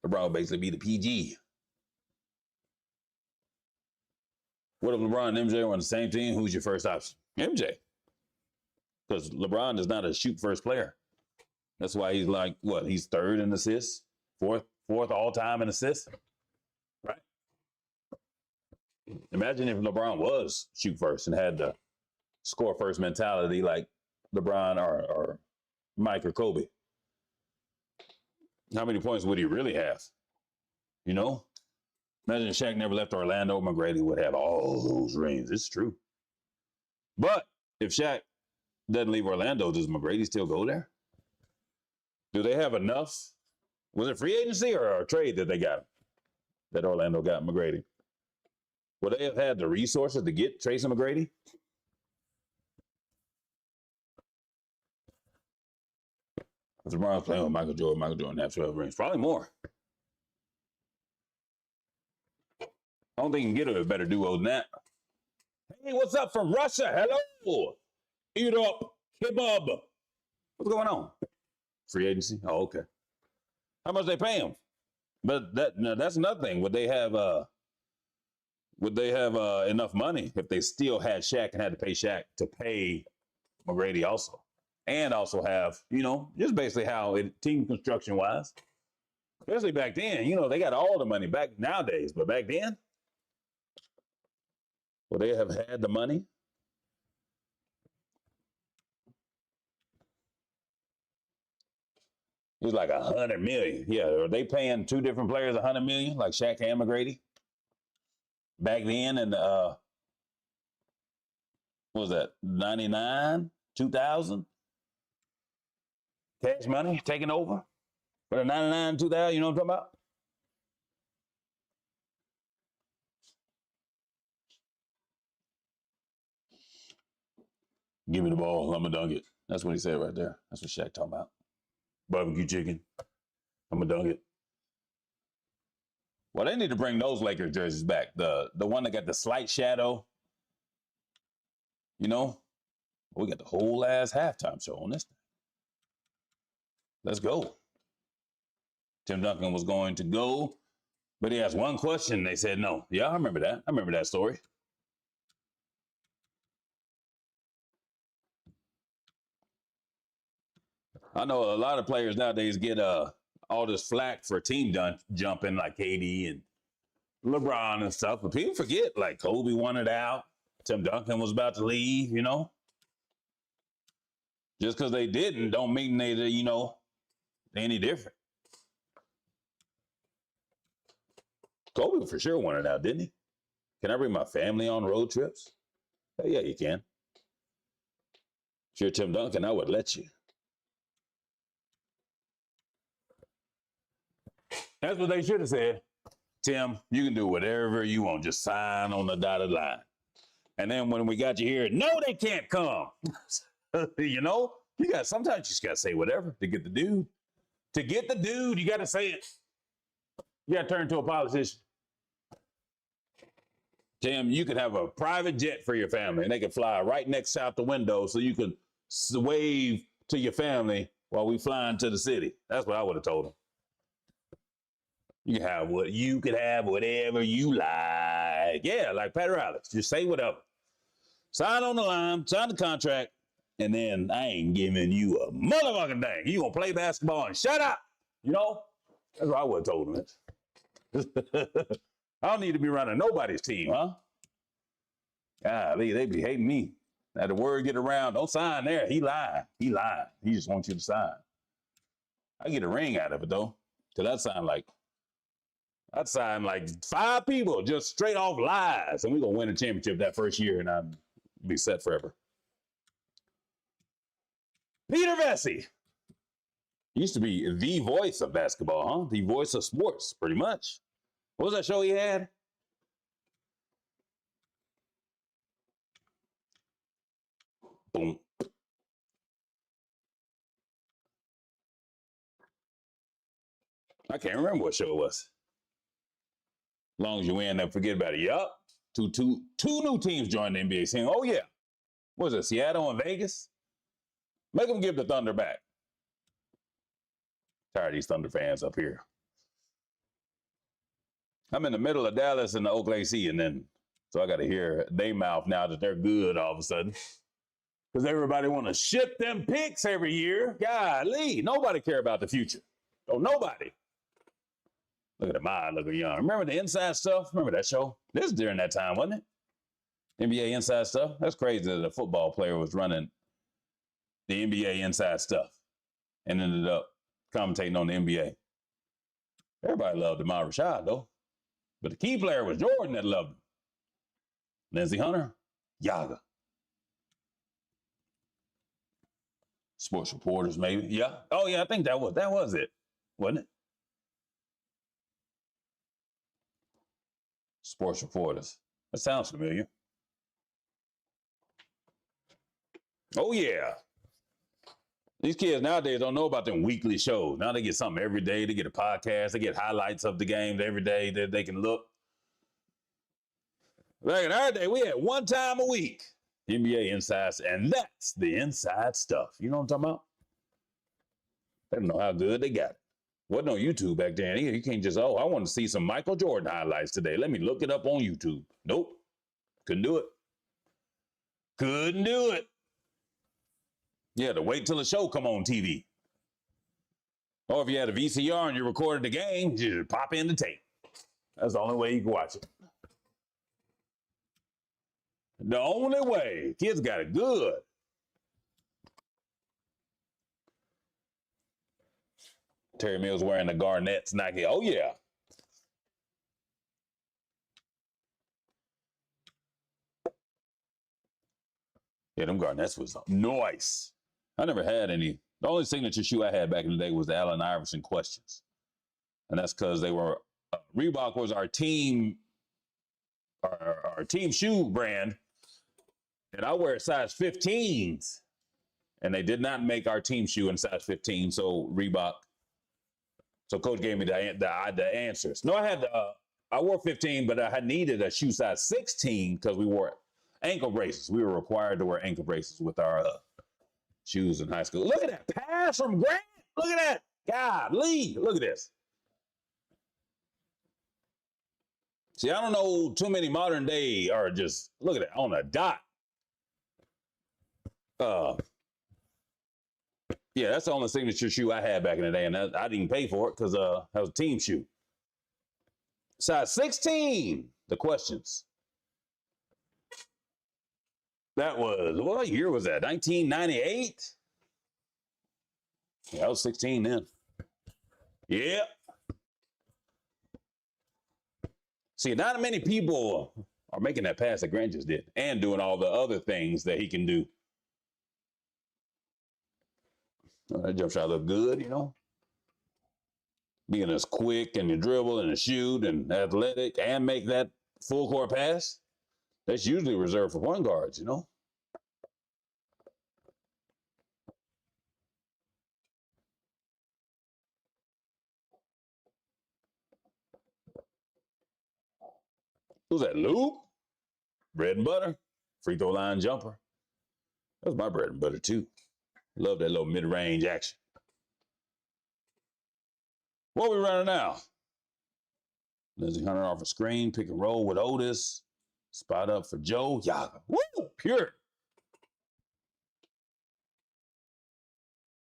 LeBron basically be the PG. What if LeBron and MJ were on the same team? Who's your first option? MJ. Because LeBron is not a shoot first player. That's why he's like, what? He's third in assists, fourth all time in assists. Right? Imagine if LeBron was shoot first and had the score first mentality like LeBron or Mike or Kobe. How many points would he really have? You know? Imagine if Shaq never left Orlando, McGrady would have all those rings. It's true. But if Shaq doesn't leave Orlando, does McGrady still go there? Do they have enough? Was it free agency or a trade that they got? That Orlando got McGrady? Would they have had the resources to get Tracy McGrady? If LeBron's playing with Michael Jordan has 12 rings. Probably more. I don't think you can get a better duo than that. Hey, what's up from Russia? Hello. Eat up. Kebab. What's going on? Free agency? Oh, okay. How much they pay him? But that's another thing. Would they have enough money if they still had Shaq and had to pay Shaq to pay McGrady also? And also have, just basically how team construction wise, especially back then, they got all the money back nowadays, but back then, would they have had the money? It was like $100 million. Yeah, are they paying two different players $100 million, like Shaq and McGrady? Back then, and what was that? 99, 2000? Cash money taking over for the 99, 2000. You know what I'm talking about? Give me the ball, I'm gonna dunk it. That's what he said right there. That's what Shaq talking about. Barbecue chicken, I'm gonna dunk it. Well, they need to bring those Lakers jerseys back. The one that got the slight shadow. We got the whole ass halftime show on this thing. Let's go. Tim Duncan was going to go, but he asked one question. They said no. Yeah, I remember that. I remember that story. I know a lot of players nowadays get all this flack for team jumping, like KD and LeBron and stuff, but people forget, like Kobe wanted out. Tim Duncan was about to leave, Just because they didn't don't mean they any different. Kobe for sure wanted out, didn't he? Can I bring my family on road trips? Oh, yeah, you can. If you're Tim Duncan, I would let you. That's what they should have said. Tim, you can do whatever you want. Just sign on the dotted line. And then when we got you here, no, they can't come. Sometimes you just got to say whatever to get the dude. To get the dude, you got to say it. You got to turn to a politician. Tim, you could have a private jet for your family and they could fly right next out the window so you could wave to your family while we fly into the city. That's what I would have told him. You could have whatever you like. Yeah, like Pat Riley. Just say whatever. Sign on the line, sign the contract, and then I ain't giving you a motherfucking thing. You gonna play basketball and shut up. That's what I would have told him. I don't need to be running nobody's team, huh? They be hating me. Now the word get around, don't sign there. He lied. He just wants you to sign. I get a ring out of it though, because I'd sign like 5 people just straight off lies, and we're going to win a championship that first year, and I'd be set forever. Peter Vesey used to be the voice of basketball, huh? The voice of sports, pretty much. What was that show he had? Boom. I can't remember what show it was. As long as you win, never forget about it. Yup. Two new teams joined the NBA scene. Oh, yeah. What was it, Seattle and Vegas? Make them give the Thunder back. Tired of these Thunder fans up here. I'm in the middle of Dallas and the Oak Lake Sea, and then, so I got to hear they mouth now that they're good all of a sudden. Because everybody want to ship them picks every year. Golly, nobody care about the future. Oh, nobody. Look at the mind, looking young. Remember the Inside Stuff? Remember that show? This was during that time, wasn't it? NBA Inside Stuff? That's crazy that a football player was running the NBA Inside Stuff and ended up commentating on the NBA. Everybody loved Ahmad Rashad, though. But the key player was Jordan that loved him. Lindsey Hunter, Yaga. Sports reporters, maybe. Yeah. Oh, yeah, I think that was it, wasn't it? Sports reporters. That sounds familiar. Oh, yeah. These kids nowadays don't know about them weekly shows. Now they get something every day. They get a podcast. They get highlights of the games every day that they can look. Back in our day, we had one time a week. NBA Insights, and that's the inside stuff. You know what I'm talking about? They don't know how good they got it. Wasn't on YouTube back then. You can't just, I want to see some Michael Jordan highlights today. Let me look it up on YouTube. Nope. Couldn't do it. Couldn't do it. You had to wait till the show come on TV. Or if you had a VCR and you recorded the game, you just pop in the tape. That's the only way you can watch it. The only way. Kids got it good. Terry Mills wearing the Garnett's Nike. Oh, yeah. Yeah, them Garnett's was nice. I never had any. The only signature shoe I had back in the day was the Allen Iverson Questions. And that's because they were, Reebok was our team shoe brand. And I wear size 15s. And they did not make our team shoe in size 15. So Reebok. So coach gave me the answers. No, I wore 15, but I needed a shoe size 16 because we wore ankle braces. We were required to wear ankle braces with our shoes in high school. Look at that pass from Grant. Look at that. Golly, look at this. See, I don't know too many modern day are just, look at that, on a dot. Yeah, that's the only signature shoe I had back in the day, and I didn't pay for it because that was a team shoe. Size 16, the Questions. That was, what year was that? 1998? Yeah, I was 16 then. Yeah. See, not many people are making that pass that Grant just did and doing all the other things that he can do. That jump shot looked good, you know. Being as quick and you dribble and shoot and athletic and make that full court pass, that's usually reserved for point guards, you know. Who's that, Luke? Bread and butter, free throw line jumper. That was my bread and butter too. Love that little mid-range action. What are we running now? Lindsey Hunter off a screen, pick and roll with Otis. Spot up for Joe. Yaga. Woo! Pure.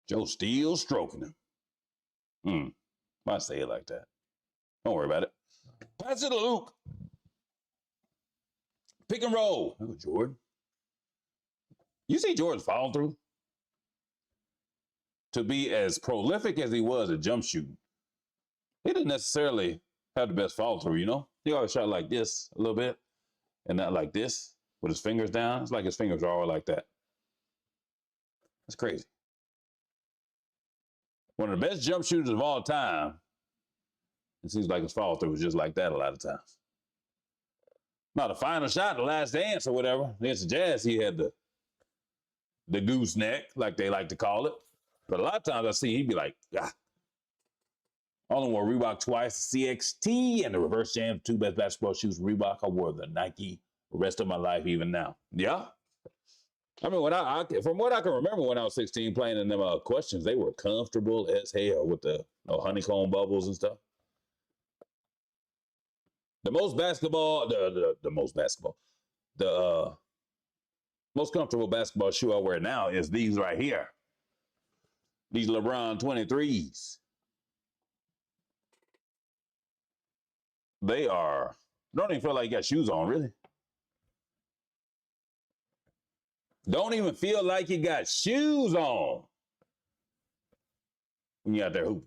Joe still stroking him. Why say it like that? Don't worry about it. Pass it to Luke. Pick and roll. Oh, Jordan. You see Jordan's follow through? To be as prolific as he was at jump shooting, he didn't necessarily have the best follow through, you know? He always shot like this a little bit and not like this with his fingers down. It's like his fingers are all like that. That's crazy. One of the best jump shooters of all time, it seems like his follow through was just like that a lot of times. Now, the final shot, the last dance or whatever, against the Jazz, he had the gooseneck, like they like to call it. But a lot of times I see he'd be like, ah. Only wore Reebok twice, CXT and the reverse jam, two best basketball shoes Reebok. I wore the Nike the rest of my life, even now. Yeah. I mean, from what I can remember when I was 16 playing in them questions, they were comfortable as hell with the honeycomb bubbles and stuff. The most comfortable basketball shoe I wear now is these right here. These Lebron 23s. They don't even feel like you got shoes on, really. Don't even feel like you got shoes on when you out there hooping.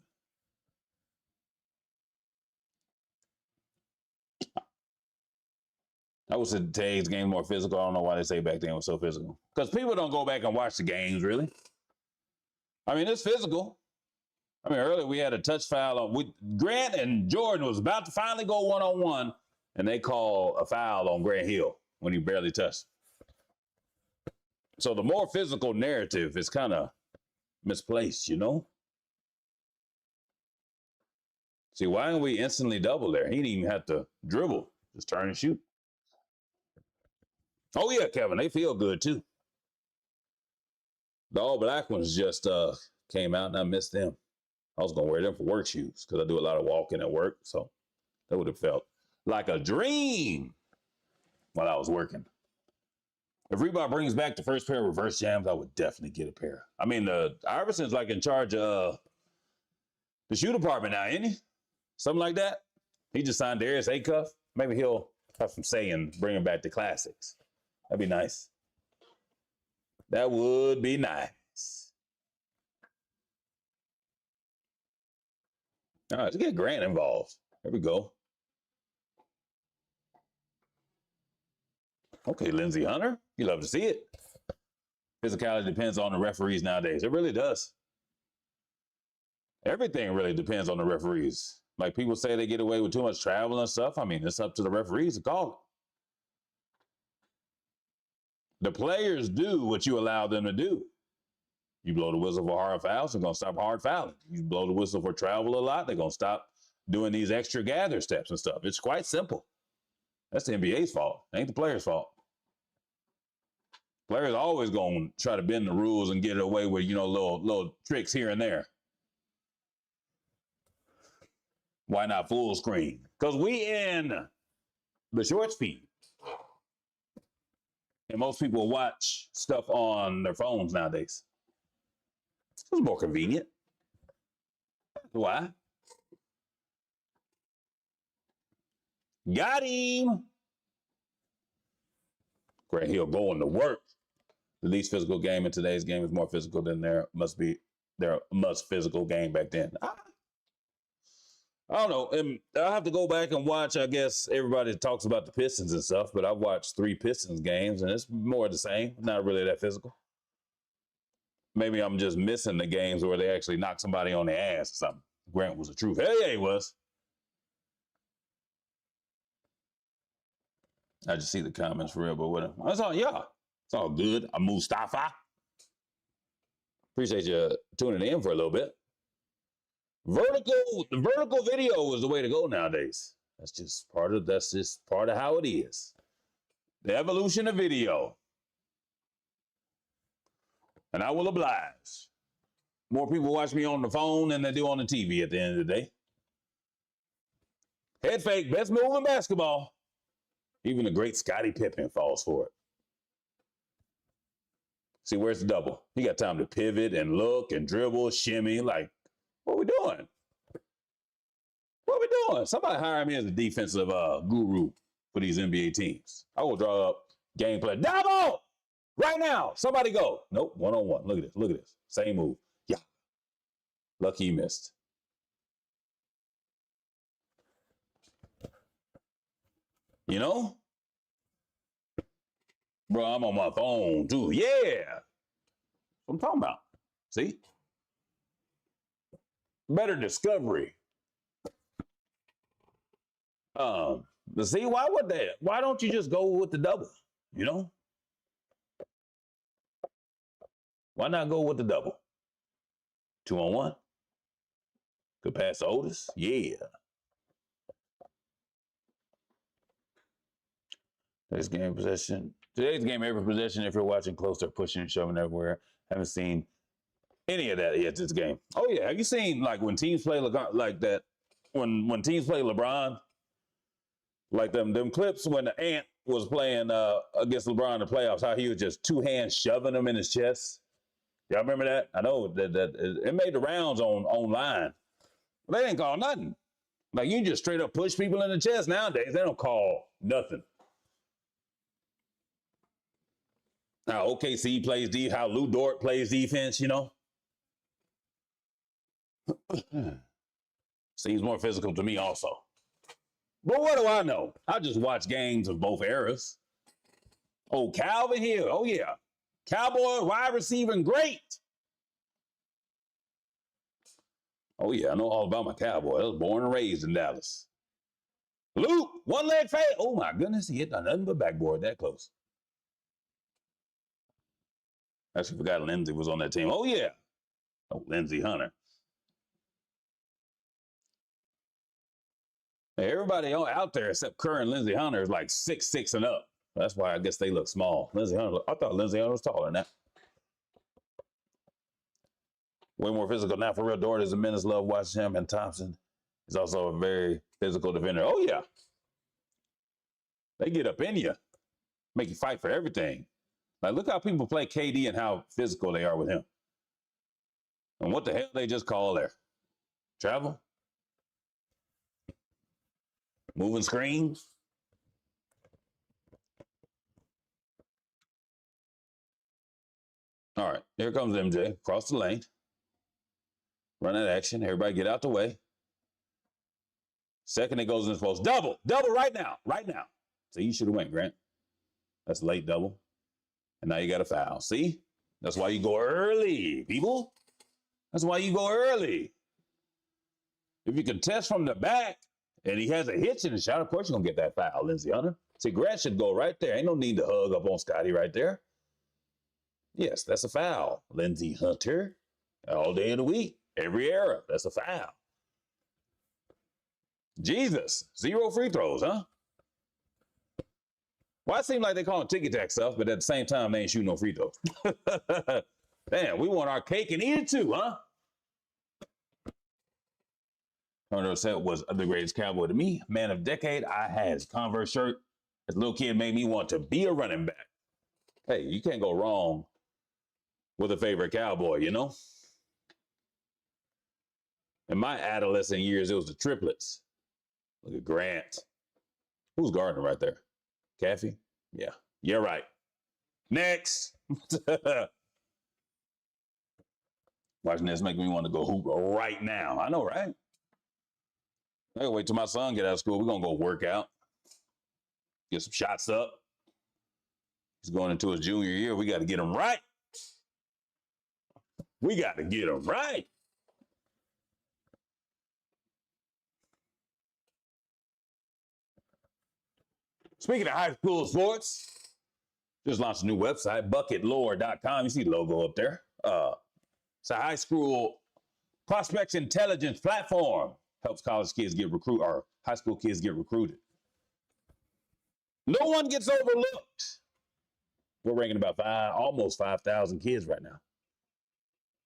I would say today's game more physical. I don't know why they say back then it was so physical. Because people don't go back and watch the games, really. I mean, it's physical. I mean, earlier we had a touch foul on Grant and Jordan was about to finally go one-on-one, and they call a foul on Grant Hill when he barely touched. So the more physical narrative is kind of misplaced, you know? See, why didn't we instantly double there? He didn't even have to dribble. Just turn and shoot. Oh, yeah, Kevin, they feel good, too. The all-black ones just came out, and I missed them. I was going to wear them for work shoes because I do a lot of walking at work, so that would have felt like a dream while I was working. If Reebok brings back the first pair of reverse jams, I would definitely get a pair. I mean, Iverson's like in charge of the shoe department now, isn't he? Something like that. He just signed Darius Acuff. Maybe he'll have some say in bringing back the classics. That'd be nice. That would be nice. All right, let's get Grant involved. There we go. Okay, Lindsey Hunter. You love to see it. Physicality depends on the referees nowadays. It really does. Everything really depends on the referees. Like people say they get away with too much travel and stuff. I mean, it's up to the referees to call it. The players do what you allow them to do. You blow the whistle for hard fouls, they're going to stop hard fouling. You blow the whistle for travel a lot, they're going to stop doing these extra gather steps and stuff. It's quite simple. That's the NBA's fault. It ain't the players' fault. Players are always going to try to bend the rules and get away with, little tricks here and there. Why not full screen? Because we in the short speed. And most people watch stuff on their phones nowadays. It's more convenient. Why? Got him. Grant Hill going to work. The least physical game in today's game is more physical than their physical game back then. I don't know. I'll have to go back and watch. I guess everybody talks about the Pistons and stuff, but I've watched 3 Pistons games, and it's more the same. Not really that physical. Maybe I'm just missing the games where they actually knock somebody on the ass or something. Grant was the truth. Hell yeah, he was. I just see the comments for real, but whatever. That's all, yeah. It's all good. I'm Mustafa. Appreciate you tuning in for a little bit. The vertical video is the way to go nowadays. That's just part of how it is. The evolution of video. And I will oblige. More people watch me on the phone than they do on the TV at the end of the day. Head fake, best move in basketball. Even the great Scottie Pippen falls for it. See, where's the double? He got time to pivot and look and dribble, shimmy. Like, what we doing? What we doing? Somebody hire me as a defensive guru for these NBA teams. I will draw up gameplay. Double! Right now. Somebody go. Nope, one-on-one. Look at this. Look at this. Same move. Yeah. Lucky he missed. You know? Bro, I'm on my phone too. Yeah. What I'm talking about. See? Better discovery. But see, why don't you just go with the double? You know? Why not go with the double? 2-on-1. Good pass to Otis. Yeah. Today's game possession. Today's game, every possession, if you're watching close, they're pushing and shoving everywhere. Haven't seen any of that yet this game. Oh, yeah. Have you seen, like, when teams play like that, when teams play LeBron, like them clips when the Ant was playing against LeBron in the playoffs, how he was just two hands shoving him in his chest? Y'all remember that? I know that it made the rounds online. They didn't call nothing. Like, you just straight up push people in the chest nowadays. They don't call nothing. How OKC plays defense, how Lou Dort plays defense, you know? Seems more physical to me also. But what do I know? I just watch games of both eras. Oh, Calvin Hill. Oh, yeah. Cowboy wide receiver, great. Oh, yeah, I know all about my Cowboy. I was born and raised in Dallas. Luke, one leg fade. Oh, my goodness, he hit nothing but backboard that close. Actually forgot Lindsey was on that team. Oh, yeah. Oh, Lindsey Hunter. Hey, everybody out there except Kerr and Lindsey Hunter is like 6'6" and up. That's why I guess they look small. Lindsey Hunter, I thought Lindsey Hunter was taller than that. Way more physical now. For real, Dort is a menace. Love watching him. And Thompson is also a very physical defender. Oh, yeah. They get up in you. Make you fight for everything. Like, look how people play KD and how physical they are with him. And what the hell they just call there? Travel? Moving screens? All right, here comes MJ. Across the lane. Run that action. Everybody get out the way. Second, it goes in the post. Double. Double right now. Right now. So you should have went, Grant. That's a late double. And now you got a foul. See? That's why you go early, people. That's why you go early. If you contest from the back and he has a hitch in the shot, of course you're going to get that foul, Lindsey Hunter. See, Grant should go right there. Ain't no need to hug up on Scotty right there. Yes, that's a foul, Lindsey Hunter. All day of the week, every era, that's a foul. Jesus, 0 free throws, huh? Well, it seems like they call them ticky-tack stuff, but at the same time, they ain't shooting no free throws. Damn, we want our cake and eat it too, huh? Hunter said was the greatest Cowboy to me. Man of decade, I had his Converse shirt. As a little kid made me want to be a running back. Hey, you can't go wrong with a favorite Cowboy, you know? In my adolescent years, it was the triplets. Look at Grant. Who's guarding right there? Caffey? Yeah, you're right. Next. Watching this make me want to go hoop right now. I know, right? I gotta wait till my son get out of school. We're gonna go work out. Get some shots up. He's going into his junior year. We got to get him right. We got to get him right. Speaking of high school sports, just launched a new website, bucketlore.com. You see the logo up there. It's a high school prospects intelligence platform. Helps college kids get recruited, or high school kids get recruited. No one gets overlooked. We're ranking about almost 5,000 kids right now.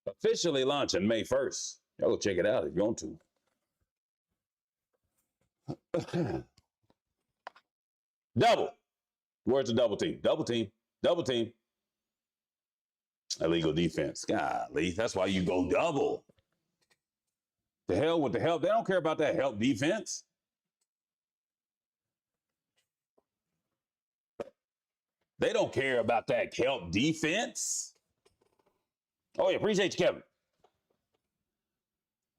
Officially launching May 1st. Y'all go check it out if you want to. Double. Where's the double team? Double team. Double team. Illegal defense. Golly, that's why you go double. The hell with the help. They don't care about that help defense. They don't care about that help defense. Oh, yeah, appreciate you, Kevin.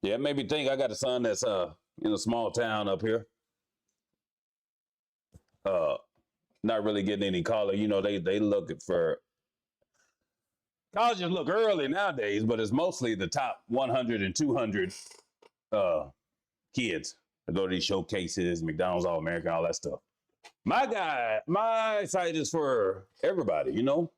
Yeah, it made me think I got a son that's in a small town up here. Not really getting any color. You know, they look for colleges look early nowadays, but it's mostly the top 100 and 200 kids that go to these showcases, McDonald's All-American, all that stuff. My site is for everybody, you know.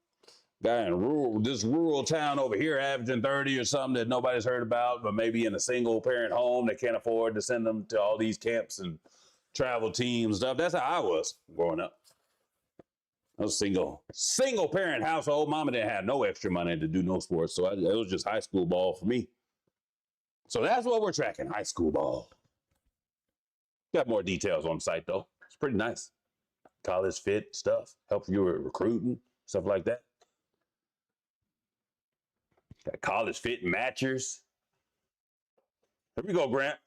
Guy in this rural town over here averaging 30 or something that nobody's heard about, but maybe in a single parent home that can't afford to send them to all these camps and travel teams stuff. That's how I was growing up. I was single parent household. Mama didn't have no extra money to do no sports, so it was just high school ball for me. So that's what we're tracking, high school ball. Got more details on the site though. It's pretty nice. College fit stuff, help you with recruiting, stuff like that. Got college fit matchers. Here we go, Grant.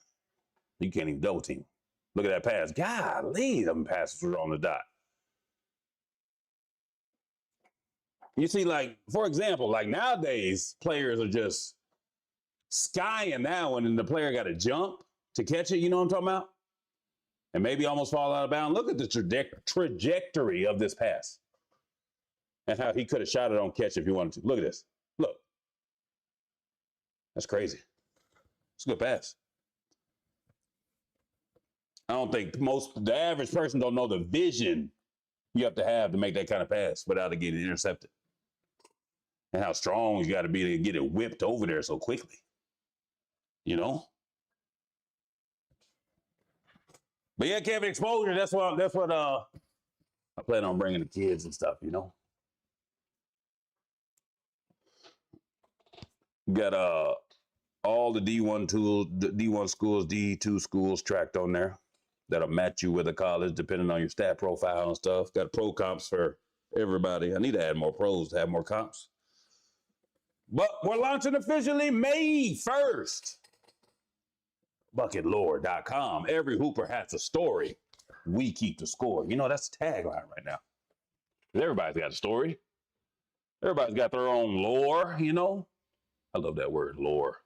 You can't even double team. Look at that pass. Golly, them passes were on the dot. You see, like, for example, like nowadays, players are just skying now and then the player got to jump to catch it. You know what I'm talking about? And maybe almost fall out of bounds. Look at the trajectory of this pass and how he could have shot it on catch if he wanted to. Look at this. Look. That's crazy. It's a good pass. I don't think the average person don't know the vision you have to make that kind of pass without it getting intercepted. And how strong you got to be to get it whipped over there so quickly. You know? But yeah, Kevin, exposure, that's what I plan on bringing the kids and stuff, you know? Got all the D1 tools, the D1 schools, D2 schools tracked on there. That'll match you with a college depending on your stat profile and stuff. Got pro comps for everybody. I need to add more pros to have more comps. But we're launching officially May 1st. BucketLore.com. Every hooper has a story. We keep the score. You know, that's the tagline right now. Everybody's got a story. Everybody's got their own lore, you know? I love that word, lore.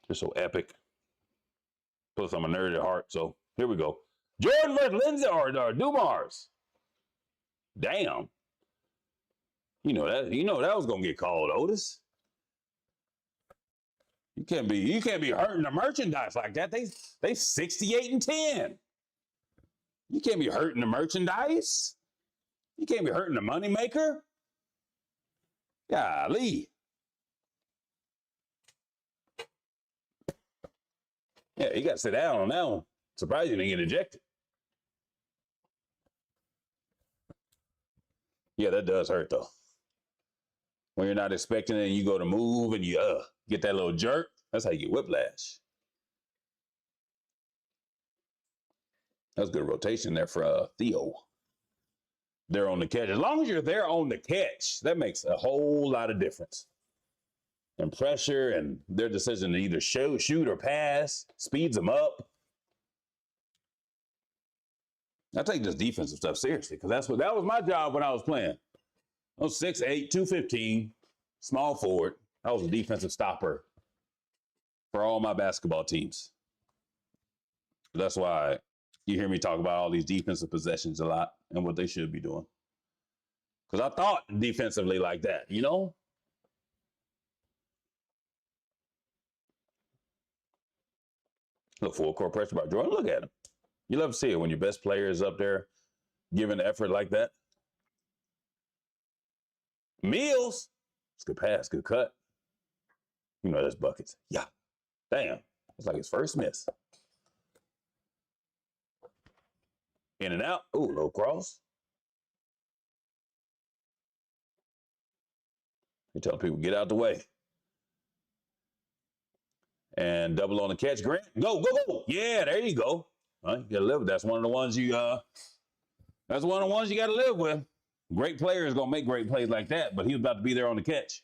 It's so epic. Plus, I'm a nerd at heart, so here we go. Jordan versus Lindsay or Dumars. Damn. You know that was gonna get called, Otis. You can't be hurting the merchandise like that. They 68 and 10. You can't be hurting the merchandise. You can't be hurting the moneymaker. Golly. Yeah, you got to sit down on that one. Surprised you didn't get ejected. Yeah, that does hurt though. When you're not expecting it and you go to move and you get that little jerk, that's how you get whiplash. That's good rotation there for Theo. They're on the catch. As long as you're there on the catch, that makes a whole lot of difference. And pressure and their decision to either shoot or pass speeds them up. I take this defensive stuff seriously because that was my job when I was playing. I was 6'8", 215, small forward. I was a defensive stopper for all my basketball teams. That's why you hear me talk about all these defensive possessions a lot and what they should be doing. Because I thought defensively like that, you know? Look, full court pressure by Jordan. Look at him. You love to see it when your best player is up there giving effort like that. Mills. It's good pass, good cut. You know, that's buckets. Yeah. Damn. It's like his first miss. In and out. Ooh, low cross. You tell people, get out the way. And double on the catch, Grant. Go, go, go. Yeah, there you go. Well, you gotta live with that. That's one of the ones you gotta live with. Great players gonna make great plays like that, but he was about to be there on the catch.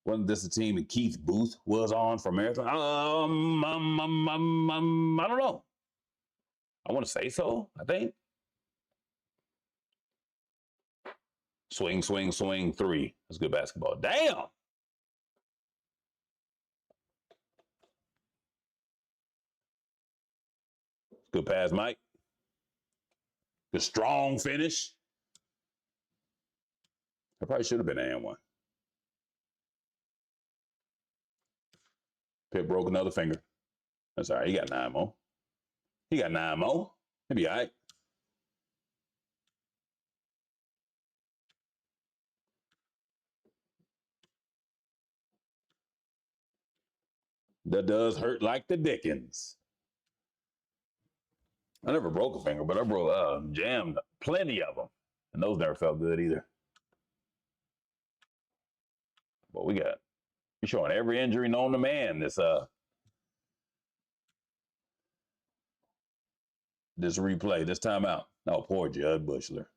Wasn't this the team that Keith Booth was on for Marathon? I don't know. I want to say so, I think. Swing, swing, swing, three. That's good basketball. Damn. Good pass, Mike. Good strong finish. I probably should have been an one. Pitt broke another finger. That's all right. He got 9 more. He'll be all right. That does hurt like the Dickens. I never broke a finger, but I broke jammed plenty of them. And those never felt good either. But we got, you're showing every injury known to man this replay, this timeout. Oh, poor Judd Bushler.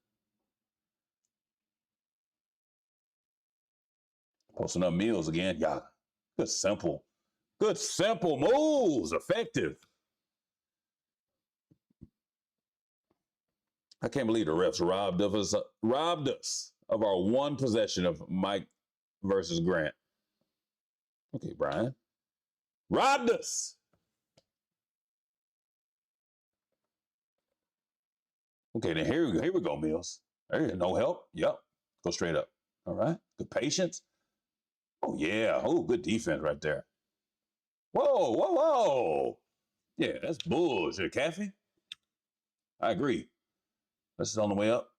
Posting up Mills again. Yeah, good simple moves, effective. I can't believe the refs robbed us of our one possession of Mike versus Grant. Okay, Brian. Robbed us. Okay, then here we go, Mills. There you go. No help. Yep. Go straight up. All right. Good patience. Oh, yeah. Oh, good defense right there. Whoa, whoa, whoa. Yeah, that's bullshit, Caffey. I agree. This is on the way up.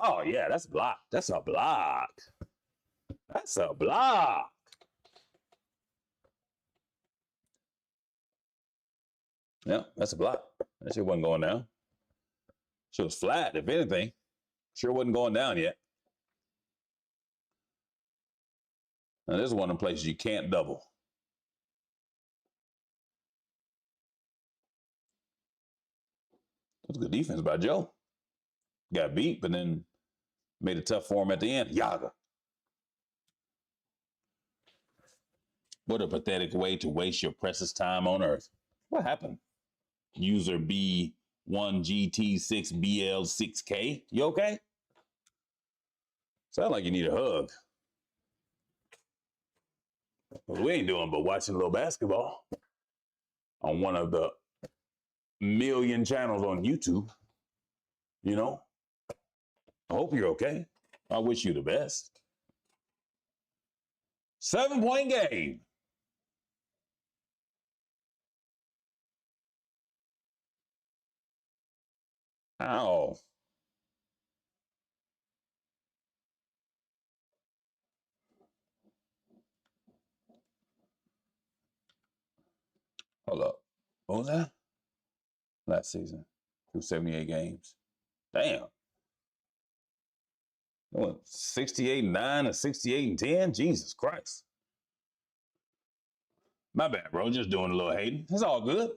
Oh, yeah, that's block. That's a block. That's a block. Yeah, that's a block. That shit wasn't going down. She was flat, if anything. Sure wasn't going down yet. Now, this is one of the places you can't double. That's good defense by Joe. Got beat, but then made it tough for him at the end. Yaga. What a pathetic way to waste your precious time on Earth. What happened? User B1GT6BL6K. You okay? Sound like you need a hug. Well, we ain't doing but watching a little basketball on one of the million channels on YouTube. You know? I hope you're okay. I wish you the best. 7-point game. Ow. Hold up. What was that? Last season. Through 78 games. Damn. 68-9 and 68-10? Jesus Christ. My bad, bro. Just doing a little hating. It's all good.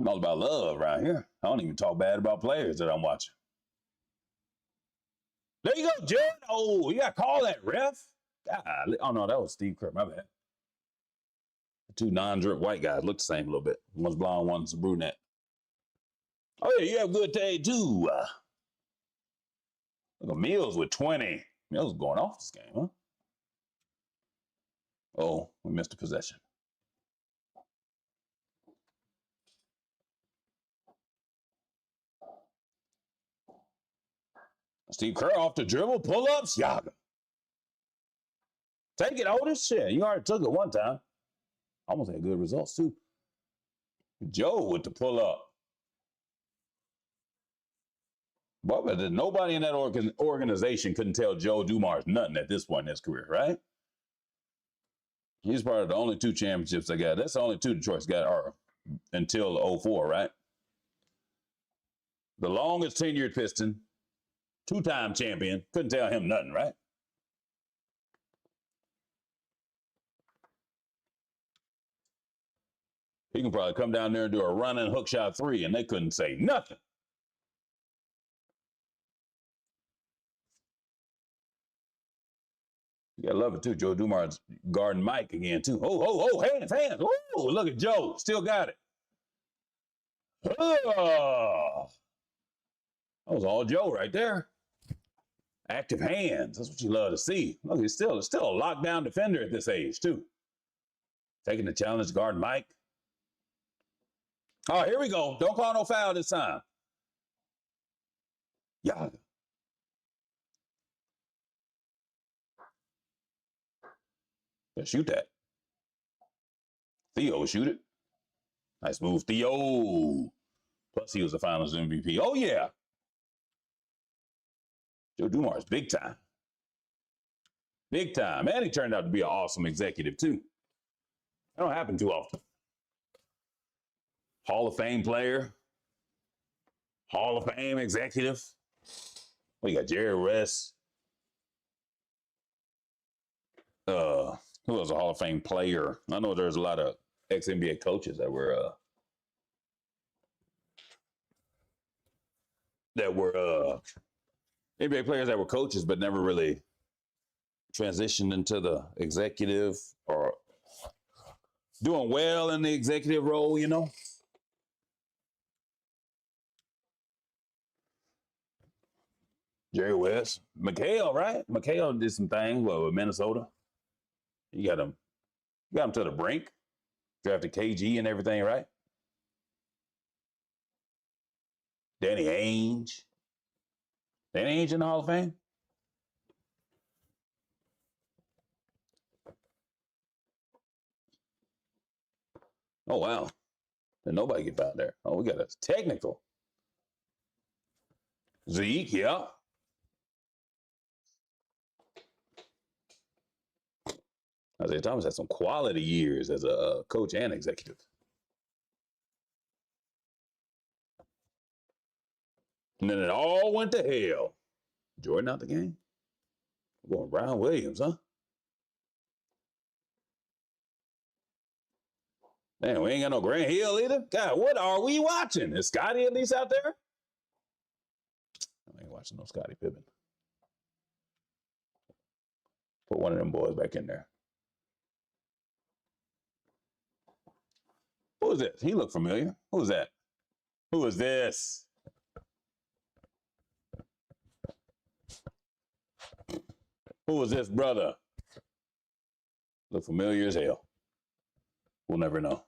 I'm all about love around here. I don't even talk bad about players that I'm watching. There you go, Judd. Oh, you got to call that, ref. God. Oh, no, that was Steve Kerr. My bad. The two non-drip white guys look the same a little bit. One's blonde, one's brunette. Oh, yeah, you have a good day, too. Look at Mills with 20. Mills is going off this game, huh? Oh, we missed a possession. Steve Kerr off the dribble, pull-ups, Yaga. Take it, Otis. Shit, you already took it one time. Almost had good results, too. Joe with the pull-up. But nobody in that organization couldn't tell Joe Dumars nothing at this point in his career, right? He's part of the only 2 championships they got. That's the only 2 Detroit's got until 04, right? The longest tenured Piston, 2-time champion, couldn't tell him nothing, right? He can probably come down there and do a running hook shot 3, and they couldn't say nothing. You gotta love it too. Joe Dumars guarding Mike again too. Oh, hands. Oh, look at Joe. Still got it. Oh, that was all Joe right there. Active hands. That's what you love to see. Look, he's still a lockdown defender at this age too. Taking the challenge, guarding Mike. Oh, here we go. Don't call no foul this time. Yeah. Yeah, shoot that. Theo shoot it. Nice move, Theo. Plus, he was the Finals MVP. Oh, yeah. Joe Dumars, big time. Big time. And he turned out to be an awesome executive, too. That don't happen too often. Hall of Fame player. Hall of Fame executive. We got Jerry West. Who was a Hall of Fame player? I know there's a lot of ex-NBA coaches that were NBA players that were coaches but never really transitioned into the executive or doing well in the executive role, you know? Jerry West. McHale, right? McHale did some things with Minnesota. You got him to the brink. Drafted KG and everything, right? Danny Ainge. Danny Ainge in the Hall of Fame? Oh, wow. Did nobody get found there? Oh, we got a technical. Zeke, yeah. Isaiah Thomas had some quality years as a coach and executive. And then it all went to hell. Jordan out the game? We're going Brian Williams, huh? Man, we ain't got no Grant Hill either. God, what are we watching? Is Scotty at least out there? I ain't watching no Scottie Pippen. Put one of them boys back in there. Who is this? He looked familiar. Who is that? Who is this? Who is this brother? Look familiar as hell. We'll never know.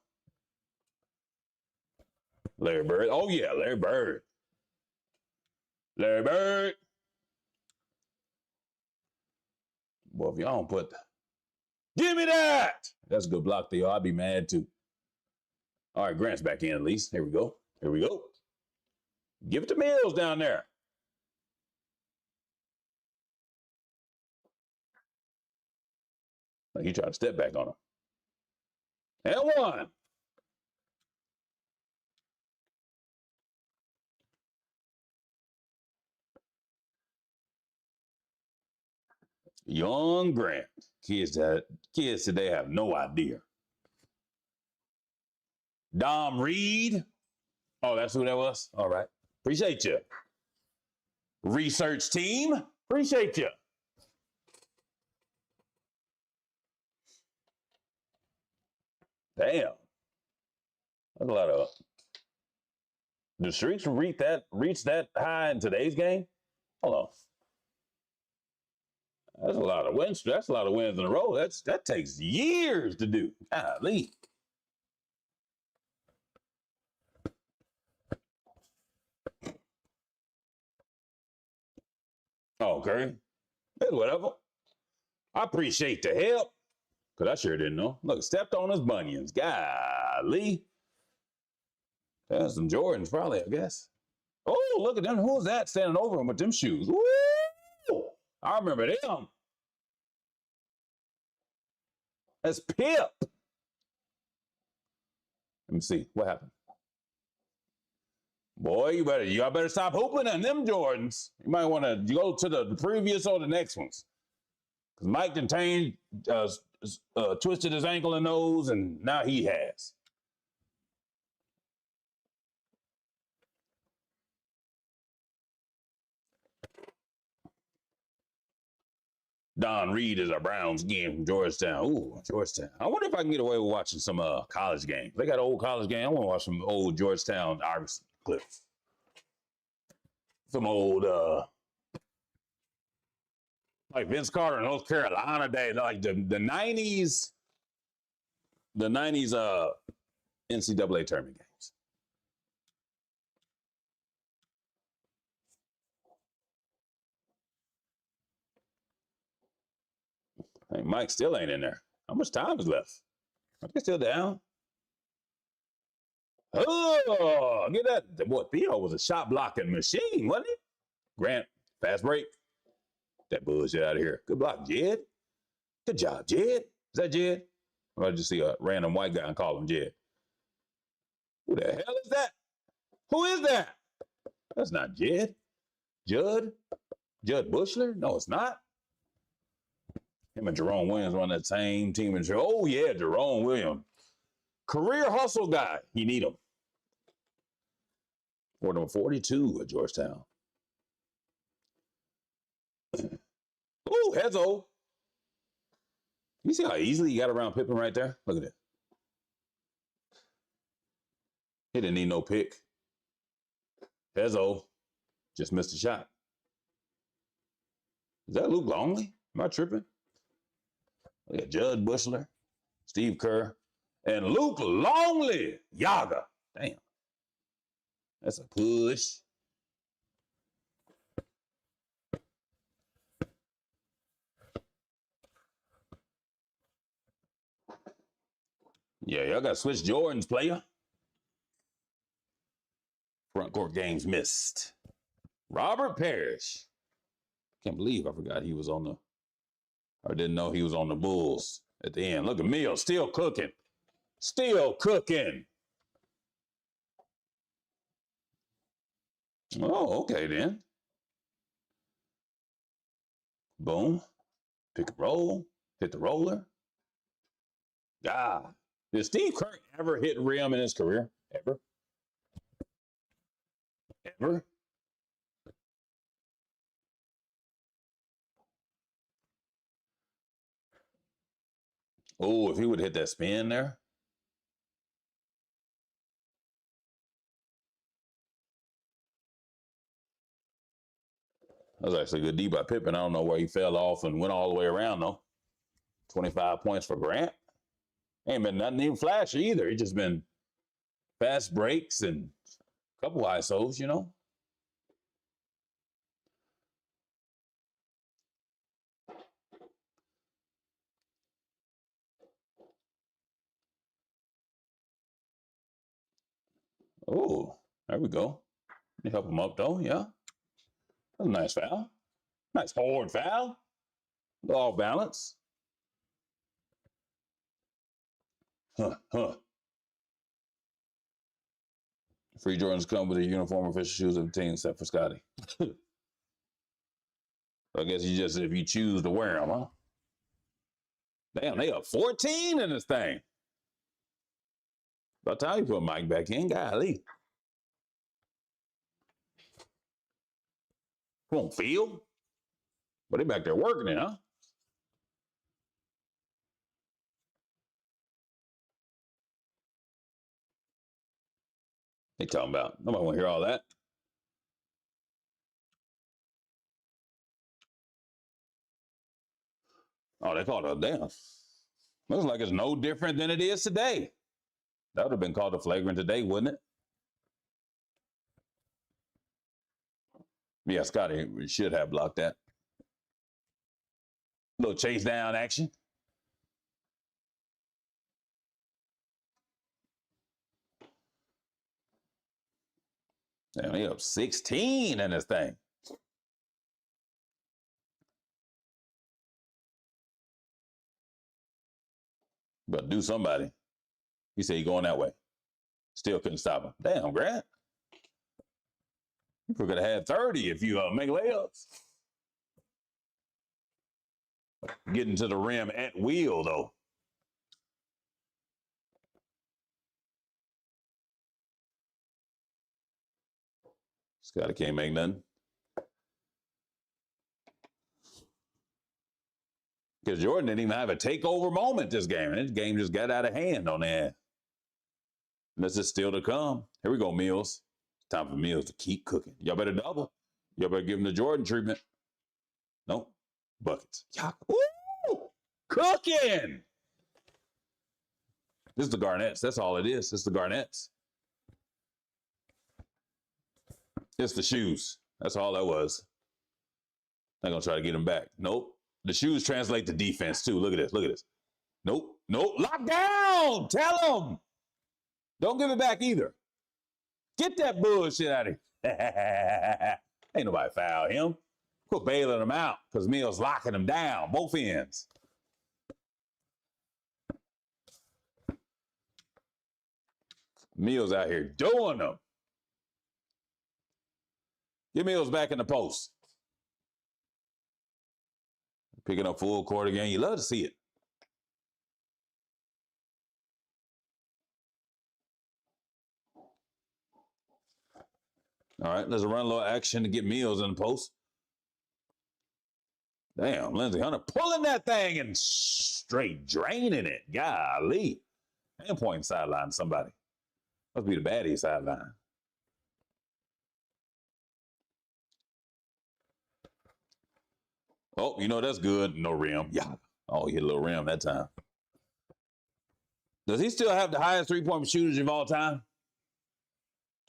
Larry Bird. Oh, yeah, Larry Bird. Larry Bird. Boy, if y'all don't put, give me that. That's a good block, Theo. I'd be mad too. All right, Grant's back in at least. Here we go. Here we go. Give it to Mills down there. He tried to step back on him. And one. Young Grant. Kids today have no idea. Dom Reed. Oh, that's who that was? All right. Appreciate you. Research team. Appreciate you. Damn. That's a lot of. The streaks reach that high in today's game? Hold on. That's a lot of wins. That's a lot of wins in a row. That takes years to do. Golly. Oh, Curry. It's whatever. I appreciate the help. Because I sure didn't know. Look, stepped on his bunions. Golly. That's some Jordans, probably, I guess. Oh, look at them. Who's that standing over him with them shoes? Woo! I remember them. That's Pip. Let me see. What happened? Boy, y'all better stop hooping on them Jordans. You might want to go to the previous or the next ones. Because Mike Dantane twisted his ankle and nose, and now he has. Don Reed is a Browns game from Georgetown. Ooh, Georgetown. I wonder if I can get away with watching some college games. They got old college games. I want to watch some old Georgetown Irish clips. Some old, like Vince Carter in North Carolina day, like the 90s, NCAA tournament games. I think Mike still ain't in there. How much time is left? I think he's still down. Oh, get that. Boy, Theo was a shot blocking machine, wasn't he? Grant, fast break. That bullshit out of here. Good block, Jed. Good job, Jed. Is that Jed? I just see a random white guy and call him Jed. Who the hell is that? Who is that? That's not Jed. Judd? Judd Bushler? No, it's not. Him and Jerome Williams run that same team. Oh, yeah, Jerome Williams. Career hustle guy. You need him. For number 42 at Georgetown. Ooh, Hezo. You see how easily he got around Pippen right there? Look at it. He didn't need no pick. Hezo just missed a shot. Is that Luke Longley? Am I tripping? Look at Judd Bushler, Steve Kerr, and Luke Longley. Yaga. Damn. That's a push. Yeah, y'all got to switch Jordans, player. Front court games missed. Robert Parrish. Can't believe I forgot he was on the, or didn't know he was on the Bulls at the end. Look at Mills, still cooking. Still cooking. Oh, okay then. Boom. Pick and roll. Hit the roller. God. Did Steve Kerr ever hit rim in his career? Ever? Ever? Oh, if he would hit that spin there. That was actually a good D by Pippen. I don't know where he fell off and went all the way around, though. 25 points for Grant. Ain't been nothing even flashy either. He just been fast breaks and a couple ISOs, you know. Oh, there we go. Let me help him up, though. Yeah. That's a nice foul. Nice forward foul. All balance. Huh. Free Jordans come with a uniform official shoes of the team except for Scotty. I guess you just, if you choose to wear them, huh? Damn, they up 14 in this thing. About time you put Mike back in, golly. Come on, Field. But they back there working it, huh? They talking about, nobody want to hear all that. Oh, they called it a dance. Looks like it's no different than it is today. That would have been called a flagrant today, wouldn't it? Yeah, Scotty should have blocked that. A little chase down action. Damn, they up 16 in this thing. But do somebody. He said he going that way. Still couldn't stop him. Damn, Grant. You could have had 30 if you make layups. Getting to the rim at will, though. Scotty can't make nothing. Because Jordan didn't even have a takeover moment this game. And this game just got out of hand on that. And this is still to come. Here we go, Mills. It's time for Mills to keep cooking. Y'all better double. Y'all better give him the Jordan treatment. Nope. Buckets. Woo! Cooking! This is the Garnets. That's all it is. It's the Garnets. It's the shoes. That's all that was. I'm going to try to get him back. Nope. The shoes translate to defense, too. Look at this. Look at this. Nope. Nope. Lock down. Tell him. Don't give it back either. Get that bullshit out of here. Ain't nobody foul him. Quit bailing him out because Mills locking him down, both ends. Mills out here doing them. Get Mills back in the post. Picking up full court again. You love to see it. All right, let's run a little action to get Mills in the post. Damn, Lindsey Hunter pulling that thing and straight draining it. Golly. And pointing sideline somebody. Must be the baddie sideline. Oh, you know, that's good. No rim. Yeah. Oh, he hit a little rim that time. Does he still have the highest three-point percentage of all time?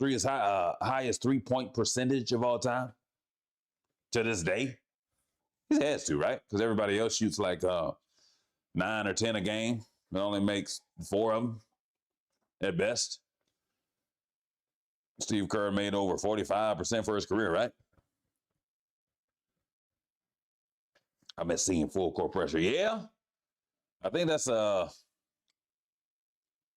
Highest three-point percentage of all time? To this day? He has to, right? Because everybody else shoots like 9 or 10 a game. It only makes 4 of them at best. Steve Kerr made over 45% for his career, right? I miss seeing full court pressure. Yeah. I think that's a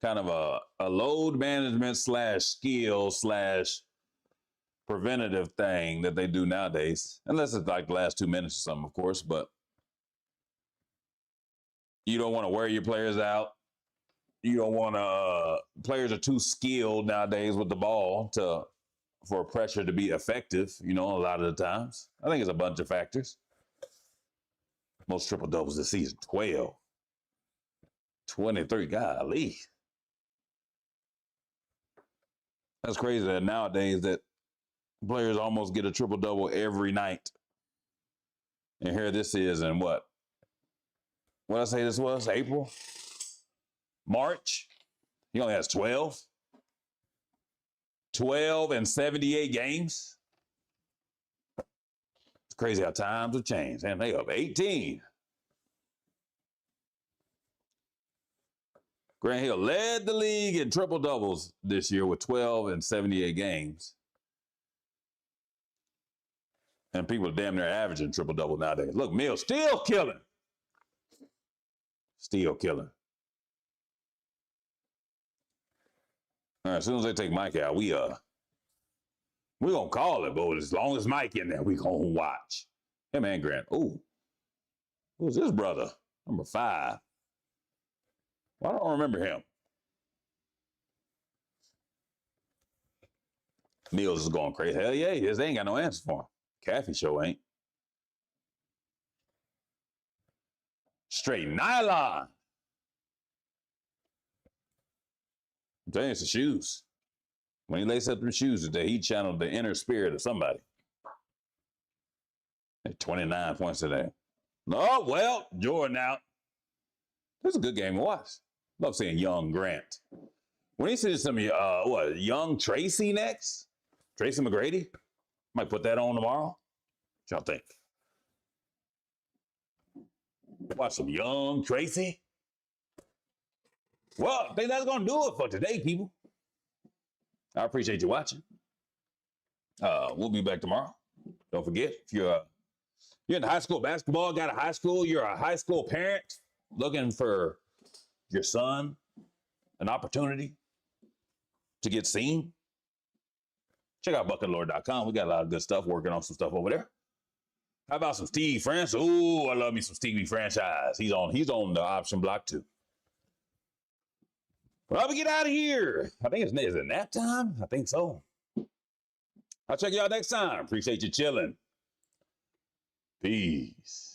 kind of a load management / skill / preventative thing that they do nowadays. Unless it's like the last 2 minutes or something, of course, but you don't want to wear your players out. You don't want to, players are too skilled nowadays with the ball for pressure to be effective, you know, a lot of the times. I think it's a bunch of factors. Most triple doubles this season, 12. 23, golly. That's crazy that nowadays that players almost get a triple double every night. And here this is in what I say this was? April? March? He only has 12. 12 and 78 games. It's crazy how times have changed. And they up 18. Grant Hill led the league in triple doubles this year with 12 and 78 games. And people are damn near averaging triple double nowadays. Look, Mills still killing. Still killing. All right, as soon as they take Mike out, we're gonna call it, but as long as Mike in there, we gonna watch. Hey man, Grant. Ooh. Who's this brother? Number 5. Well, I don't remember him. Mills is going crazy. Hell yeah, he is. They ain't got no answer for him. Caffey show ain't. Straight nylon. I'm telling you, it's the shoes. When he laced up them shoes today, he channeled the inner spirit of somebody. At 29 points today. Oh, well, Jordan out. This is a good game to watch. Love seeing young Grant. When he sees some young Tracy next, Tracy McGrady, might put that on tomorrow. What y'all think? Watch some young Tracy. Well, I think that's going to do it for today, people. I appreciate you watching. We'll be back tomorrow. Don't forget, if you're in high school basketball, got a high school, you're a high school parent looking for your son an opportunity to get seen, check out bucketlord.com. We got a lot of good stuff, working on some stuff over there. How about some Steve Franchise? Ooh, I love me some Stevie Franchise. He's on the option block too. Well, we get out of here. I think is it nap time? I think so. I'll check y'all next time. Appreciate you chilling. Peace.